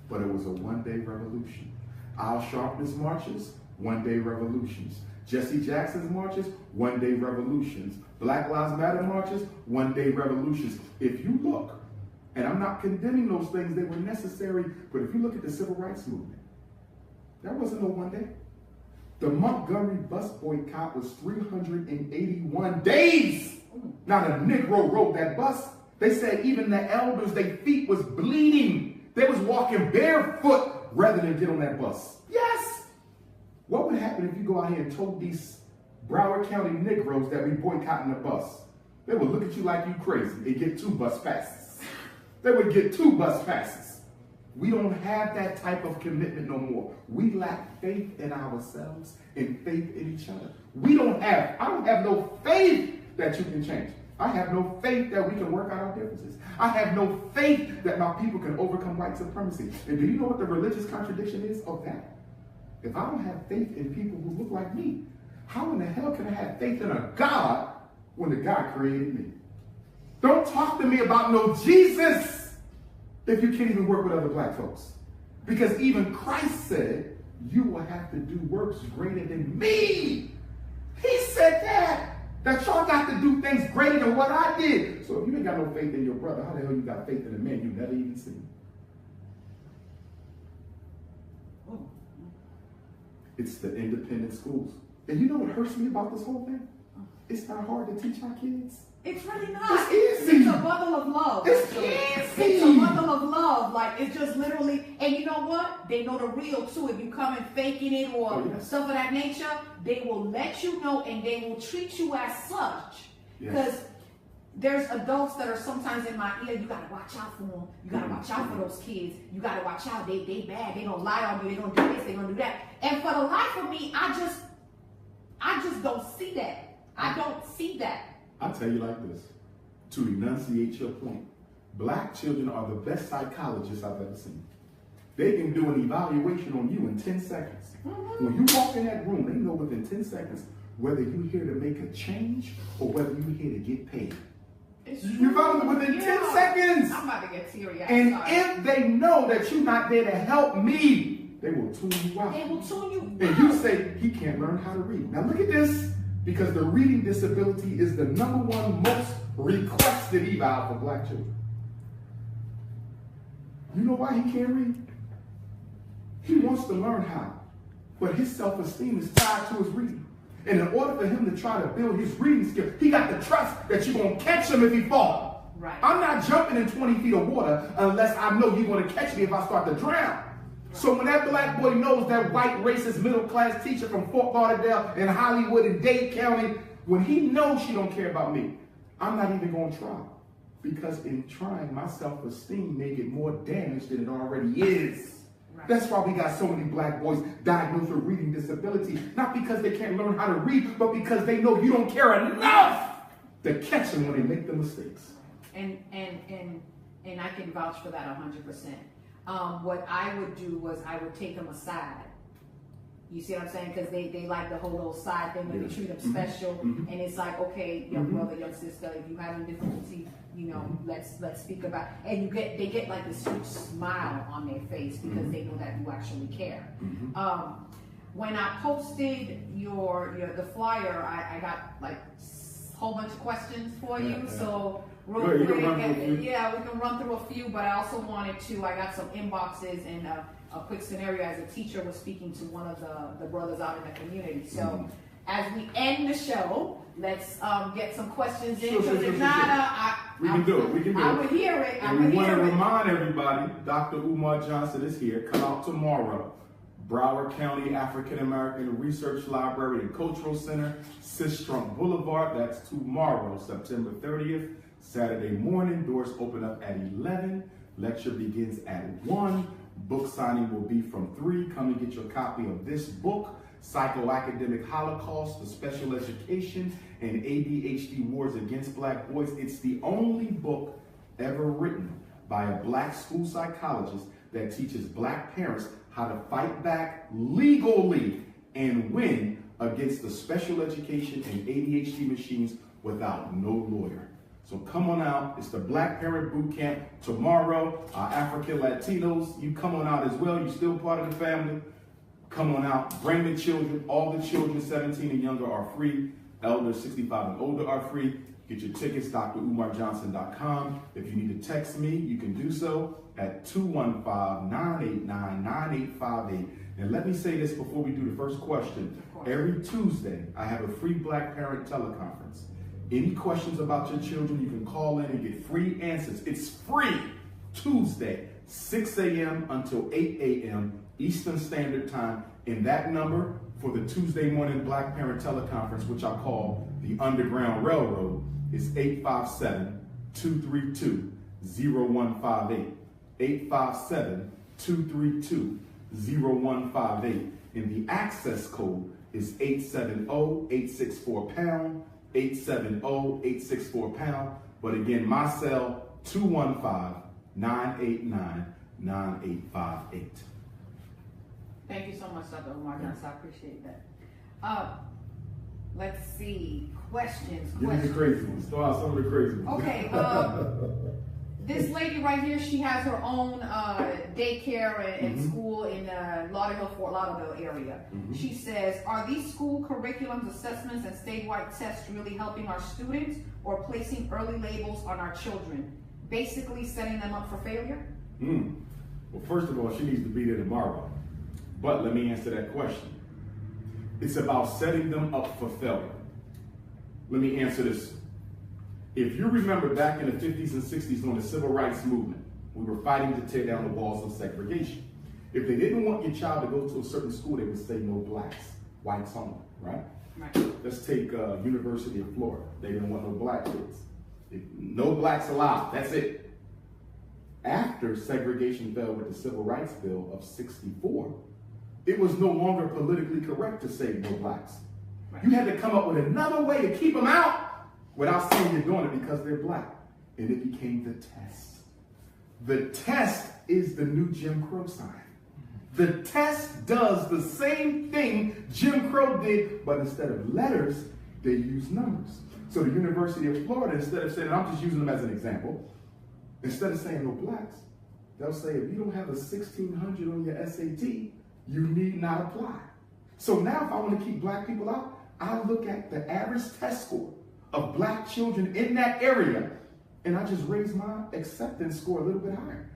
But it was a one-day revolution. Al Sharpton's marches, one-day revolutions. Jesse Jackson's marches, one-day revolutions. Black Lives Matter marches, one-day revolutions. If you look, and I'm not condemning those things, they were necessary, but if you look at the civil rights movement, that wasn't no one day. The Montgomery bus boycott was 381 days. Now the Negro rode that bus. They said even the elders, their feet was bleeding. They was walking barefoot rather than get on that bus. Yes. What would happen if you go out here and told these Broward County Negroes that we boycotting the bus? They would look at you like you crazy and get 2 bus passes. They would get 2 bus passes. We don't have that type of commitment no more. We lack faith in ourselves and faith in each other. I don't have no faith that you can change. I have no faith that we can work out our differences. I have no faith that my people can overcome white supremacy. And do you know what the religious contradiction is of that? If I don't have faith in people who look like me, how in the hell can I have faith in a God when the God created me? Don't talk to me about no Jesus if you can't even work with other black folks. Because even Christ said, you will have to do works greater than me. He said that y'all got to do things greater than what I did. So if you ain't got no faith in your brother, how the hell you got faith in a man you never even seen? It's the independent schools. And you know what hurts me about this whole thing? It's not hard to teach our kids. It's really not. It's easy. It's a bundle of love. It's easy. It's a bundle of love. Like, it's just literally, and you know what? They know the real too. If you come and faking it or stuff of that nature, they will let you know and they will treat you as such. Because there's adults that are sometimes in my ear, you gotta watch out for them. You gotta watch out for those kids. You gotta watch out. They bad. They gonna lie on you. They gonna do this. They gonna do that. And for the life of me, I just don't see that. I don't see that. I'll tell you like this, to enunciate your point, black children are the best psychologists I've ever seen. They can do an evaluation on you in 10 seconds. When you walk in that room, they know within 10 seconds whether you're here to make a change or whether you're here to get paid. You follow me? Within 10 seconds. I'm about to get serious. And if they know that you're not there to help me, they will tune you out. They will tune you out. And you say, he can't learn how to read. Now look at this. Because the reading disability is the #1 most requested eval for black children. You know why he can't read? He wants to learn how, but his self-esteem is tied to his reading. And in order for him to try to build his reading skill, he got to trust that you're going to catch him if he falls. Right. I'm not jumping in 20 feet of water unless I know you're going to catch me if I start to drown. So when that black boy knows that white racist middle-class teacher from Fort Lauderdale and Hollywood and Dade County, when he knows she don't care about me, I'm not even going to try. Because in trying, my self-esteem may get more damaged than it already is. Right. That's why we got so many black boys diagnosed with reading disability. Not because they can't learn how to read, but because they know you don't care enough to catch them when they make the mistakes. And I can vouch for that 100%. What I would do was I would take them aside. You see what I'm saying? Because they like the whole little side thing when you treat them special. And it's like, okay, young brother, young sister, if you're having difficulty, you know, let's speak about. And they get like this huge smile on their face because they know that you actually care. When I posted the flyer, I got like a whole bunch of questions for you. So real quick, we can run through a few, but I also wanted to, I got some inboxes and a quick scenario as a teacher was speaking to one of the brothers out in the community. So as we end the show, let's get some questions in. Because if not, we can do it. I would hear it. And we want to remind everybody, Dr. Umar Johnson is here. Come out tomorrow. Broward County African American Research Library and Cultural Center, Sistrunk Boulevard. That's tomorrow, September 30th, Saturday morning. Doors open up at 11. Lecture begins at 1. Book signing will be from 3. Come and get your copy of this book, Psychoacademic Holocaust, the Special Education and ADHD Wars Against Black Boys. It's the only book ever written by a black school psychologist that teaches black parents how to fight back legally and win against the special education and ADHD machines without no lawyer. So come on out. It's the Black Parent Boot Camp tomorrow. African Latinos, you come on out as well. You're still part of the family. Come on out. Bring the children. All the children 17 and younger are free. Elders 65 and older are free. Get your tickets, drumarjohnson.com. If you need to text me, you can do so at 215-989-9858. And let me say this before we do the first question. Every Tuesday, I have a free Black Parent teleconference. Any questions about your children, you can call in and get free answers. It's free. Tuesday, 6 a.m. until 8 a.m. Eastern Standard Time. And that number for the Tuesday morning Black Parent teleconference, which I call the Underground Railroad, is 857-232-0158. 857-232-0158. And the access code is 870-864-POUND. 870-864-POUND. But again, my cell, 215-989-9858. Thank you so much, Dr. Umar Johnson. I appreciate that. Let's see. Questions. Give me the crazy ones. Throw out some of the crazy ones. Okay. This lady right here, she has her own daycare and school in Lauderdale, Fort Lauderdale area. She says, are these school curriculums, assessments, and statewide tests really helping our students or placing early labels on our children, basically setting them up for failure? Well, first of all, she needs to be there tomorrow. But let me answer that question. It's about setting them up for failure. Let me answer this. If you remember back in the 50s and 60s during the civil rights movement, we were fighting to tear down the walls of segregation. If they didn't want your child to go to a certain school, they would say no blacks, whites only, right? Let's take University of Florida. They didn't want no black kids. No blacks allowed, that's it. After segregation fell with the Civil Rights Bill of '64, it was no longer politically correct to say no blacks. You had to come up with another way to keep them out without saying you're doing it because they're black. And it became the test. The test is the new Jim Crow sign. The test does the same thing Jim Crow did, but instead of letters, they use numbers. So the University of Florida, instead of saying, I'm just using them as an example, instead of saying no blacks, they'll say, if you don't have a 1600 on your SAT, you need not apply. So now if I want to keep black people out, I look at the average test score of black children in that area, and I just raise my acceptance score a little bit higher.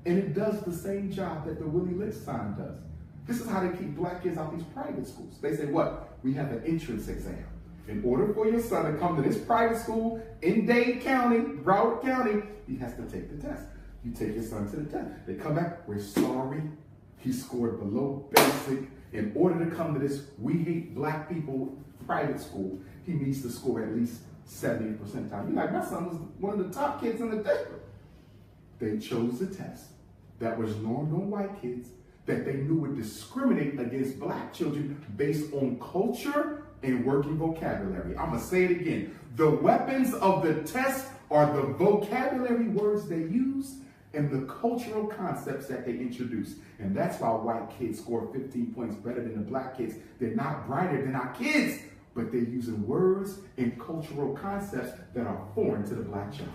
And it does the same job that the Willie Lynch sign does. This is how they keep black kids out of these private schools. They say, what? We have an entrance exam. In order for your son to come to this private school in Dade County, Broward County, he has to take the test. You take your son to the test. They come back, we're sorry. He scored below basic. In order to come to this We Hate Black People private school, he needs to score at least 70th percentile. You're like, my son was one of the top kids in the district. They chose a test that was normed on white kids that they knew would discriminate against black children based on culture and working vocabulary. I'm going to say it again. The weapons of the test are the vocabulary words they use and the cultural concepts that they introduce. And that's why white kids score 15 points better than the black kids. They're not brighter than our kids, but they're using words and cultural concepts that are foreign to the black child.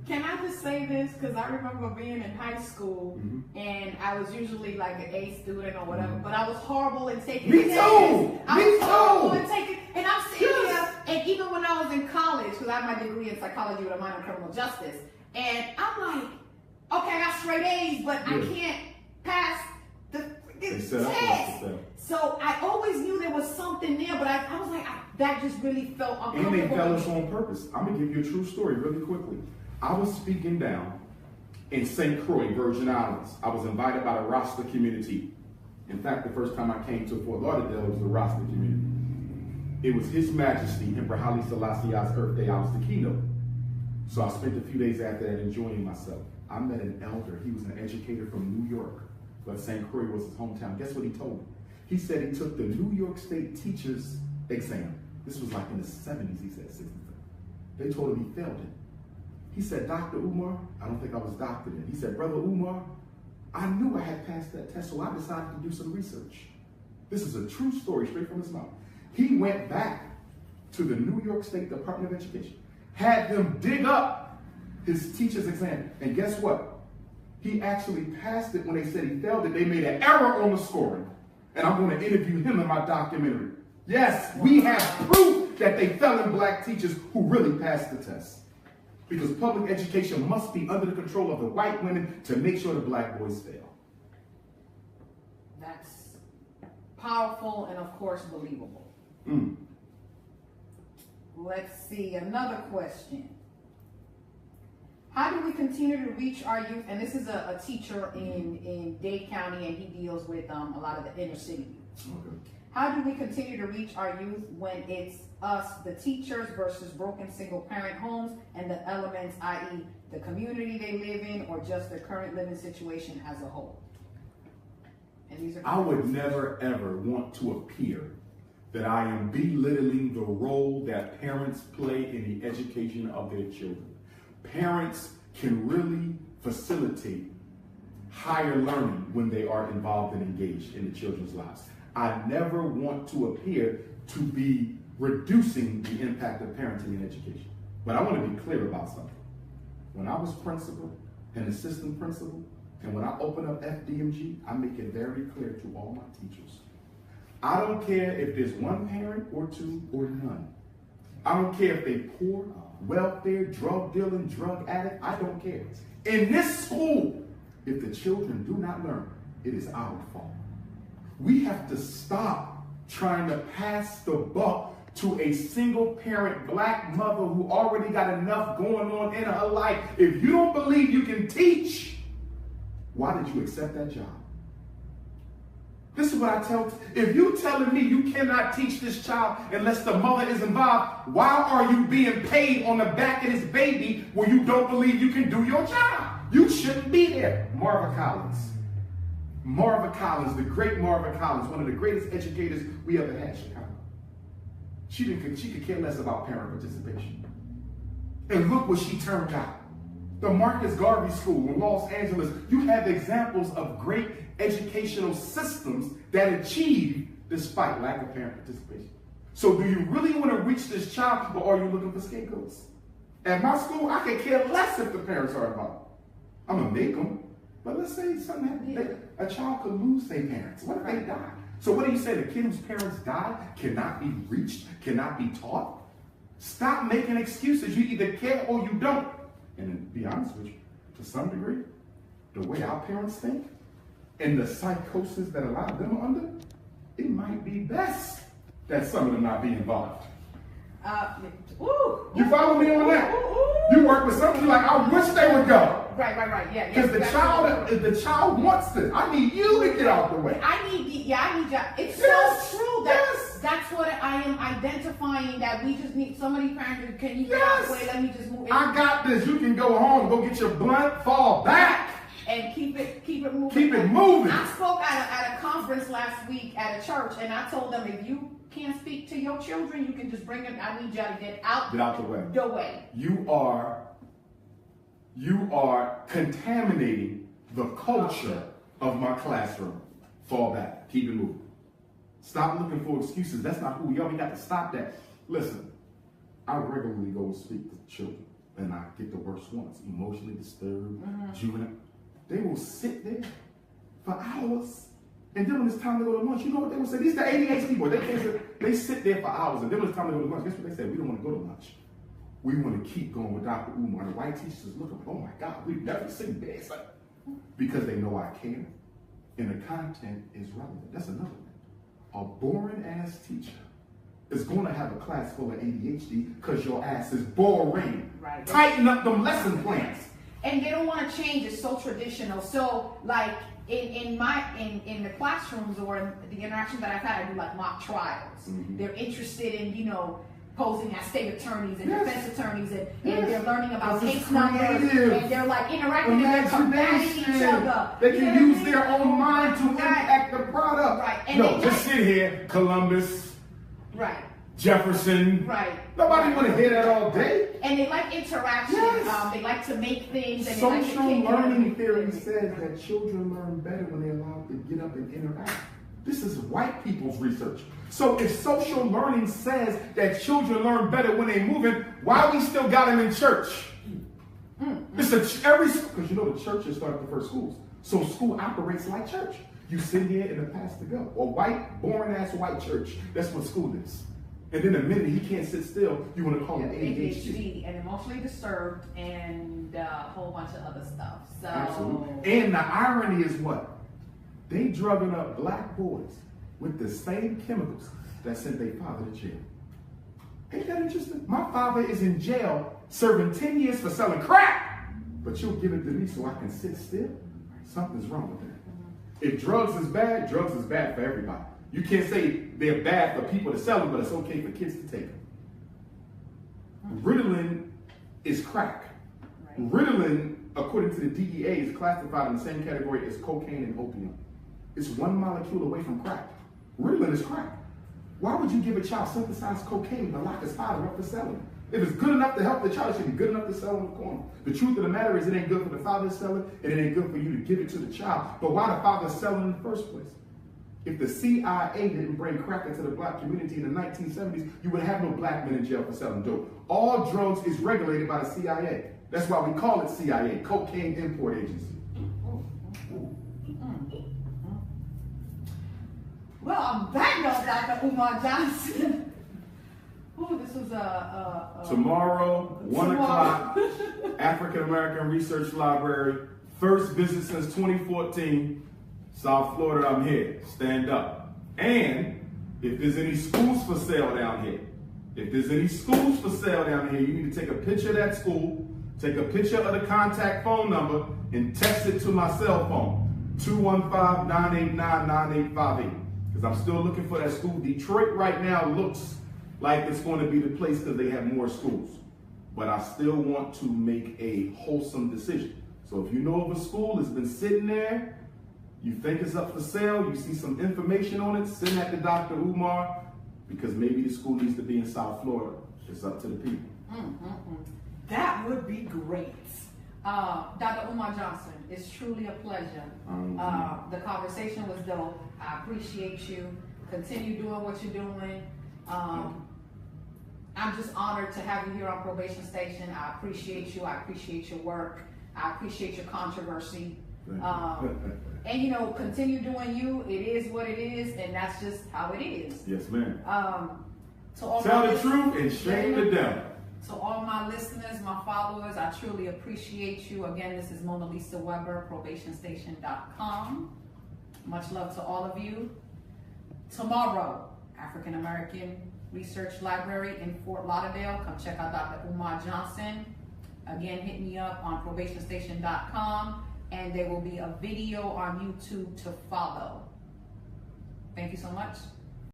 Can I just say this? Because I remember being in high school, and I was usually like an A student or whatever, but I was horrible in taking Me too! I was horrible in taking, and I'm sitting here, and even when I was in college, because I have my degree in psychology with a minor in criminal justice, and I'm like, okay, I got straight A's, but I can't pass the test. So I always knew there was something there, but I was like, that just really felt uncomfortable. And they fell us on purpose. I'm going to give you a true story really quickly. I was speaking down in St. Croix, Virgin Islands. I was invited by the Rasta community. In fact, the first time I came to Fort Lauderdale, it was the Rasta community. It was His Majesty, Emperor Haile Selassie's Earth Day. I was the keynote. So I spent a few days after that enjoying myself. I met an elder. He was an educator from New York, but St. Croix was his hometown. Guess what he told me? He said he took the New York State teachers exam. This was like in the 70s, he said, 60s. They told him he failed it. He said, Dr. Umar, I don't think I was doctor then. He said, Brother Umar, I knew I had passed that test, so I decided to do some research. This is a true story straight from his mouth. He went back to the New York State Department of Education, had them dig up his teacher's exam, and guess what? He actually passed it when they said he failed it. They made an error on the scoring, and I'm going to interview him in my documentary. Yes, we have proof that they fell in black teachers who really passed the test. Because public education must be under the control of the white women to make sure the black boys fail. That's powerful and, of course, believable. Let's see, another question. How do we continue to reach our youth? And this is a teacher in Dade County, and he deals with a lot of the inner city youth. Okay. How do we continue to reach our youth when it's us, the teachers, versus broken single-parent homes and the elements, i.e. the community they live in or just their current living situation as a whole? And these are I would never, ever want to appear that I am belittling the role that parents play in the education of their children. Parents can really facilitate higher learning when they are involved and engaged in the children's lives. I never want to appear to be reducing the impact of parenting and education. But I want to be clear about something. When I was principal and assistant principal, and when I open up FDMG, I make it very clear to all my teachers. I don't care if there's one parent or two or none. I don't care if they poor, welfare, drug dealing, drug addict. I don't care. In this school, if the children do not learn, it is our fault. We have to stop trying to pass the buck to a single parent black mother who already got enough going on in her life. If you don't believe you can teach, why did you accept that job? This is what I tell, if you telling me you cannot teach this child unless the mother is involved, why are you being paid on the back of this baby when you don't believe you can do your job? You shouldn't be there. Marva Collins, the great Marva Collins, one of the greatest educators we ever had in Chicago. She could care less about parent participation. And look what she turned out. The Marcus Garvey School in Los Angeles, you have examples of great educational systems that achieve despite lack of parent participation. So do you really want to reach this child, or are you looking for scapegoats? At my school, I could care less if the parents are involved. I'm going to make them. But let's say something happened. A child could lose their parents. What if they die? So what do you say? The kid whose parents died cannot be reached, cannot be taught? Stop making excuses. You either care or you don't. And to be honest with you, to some degree, the way our parents think and the psychosis that a lot of them are under, it might be best that some of them not be involved. You follow me on that? You work with something like, I wish they would go. Right. Yeah. Because the child wants this. I need you to get out the way. I need you. It's so true. That's what I am identifying, that we just need somebody parents. Can you get out the way? Let me just move. I got this. You can go home, go get your blunt, fall back. And keep it moving. Keep it moving. I spoke at a conference last week at a church, and I told them, if you can't speak to your children, you can just bring them. I need y'all to get out the way. The way. You are contaminating the culture of my classroom. Fall back. Keep it moving. Stop looking for excuses. That's not who we are. We got to stop that. Listen, I regularly go and speak to children, and I get the worst ones. Emotionally disturbed, juvenile. They will sit there for hours. And then when it's time to go to lunch, you know what they will say? These are the ADHD boys. They sit there for hours. And then when it's time to go to lunch, guess what they say? We don't want to go to lunch. We want to keep going with Dr. Umar. The white teachers look up, oh my God, we've never seen this. Because they know I care. And the content is relevant. That's another one. A boring ass teacher is going to have a class full of ADHD because your ass is boring. Right. Tighten up them lesson plans. And they don't want to change. It's so traditional. So like in the classrooms or the interactions that I've had, I do like mock trials. They're interested in, posing as state attorneys and defense attorneys, and they're learning about case numbers, and they're like interacting, and they're combating each other. They can use their own mind to impact the product. Right. And no, just sit here, Columbus, right, Jefferson. Right. Nobody want to hear that all day. And they like interaction. Yes. They like to make things. And Social they like to take care of learning it. theory says that children learn better when they're allowed to get up and interact. This is white people's research. So if social learning says that children learn better when they're moving, why we still got them in church? It's because you know the churches started the first schools. So school operates like church. You sit here and the pastor go. A white, boring ass white church. That's what school is. And then the minute he can't sit still, you want to call him ADHD. And emotionally disturbed and a whole bunch of other stuff. So Absolutely. And the irony is what? They drugging up black boys with the same chemicals that sent their father to jail. Ain't that interesting? My father is in jail serving 10 years for selling crack, but you'll give it to me so I can sit still? Something's wrong with that. If drugs is bad for everybody. You can't say they're bad for people to sell them, but it's okay for kids to take them. Ritalin is crack. Right. Ritalin, according to the DEA, is classified in the same category as cocaine and opium. It's one molecule away from crack. Ritalin is crack. Why would you give a child synthesized cocaine but lock his father up for selling? If it's good enough to help the child, it should be good enough to sell on the corner. The truth of the matter is it ain't good for the father to sell it, and it ain't good for you to give it to the child. But why the father sell it in the first place? If the CIA didn't bring crack into the black community in the 1970s, you would have no black men in jail for selling dope. All drugs is regulated by the CIA. That's why we call it CIA, Cocaine Import Agency. Well, on that note, Dr. Umar Johnson. This was tomorrow, 1 o'clock, African American Research Library, first visit since 2014. South Florida, I'm here. Stand up. And if there's any schools for sale down here, you need to take a picture of that school, take a picture of the contact phone number, and text it to my cell phone, 215-989-9858. Because I'm still looking for that school. Detroit right now looks like it's going to be the place because they have more schools. But I still want to make a wholesome decision. So if you know of a school that's been sitting there, you think it's up for sale, you see some information on it, send that to Dr. Umar, because maybe the school needs to be in South Florida. It's up to the people. That would be great. Dr. Umar Johnson, it's truly a pleasure. The conversation was dope. I appreciate you. Continue doing what you're doing. I'm just honored to have you here on Probation Station. I appreciate you. I appreciate your work. I appreciate your controversy. And you know, continue doing you. It is what it is, and that's just how it is. Yes, ma'am. Tell the truth and shame the devil. To all my listeners, my followers, I truly appreciate you. Again, this is Mona Lisa Weber, probationstation.com. Much love to all of you. Tomorrow, African American Research Library in Fort Lauderdale. Come check out Dr. Umar Johnson. Again, hit me up on probationstation.com. And there will be a video on YouTube to follow. Thank you so much.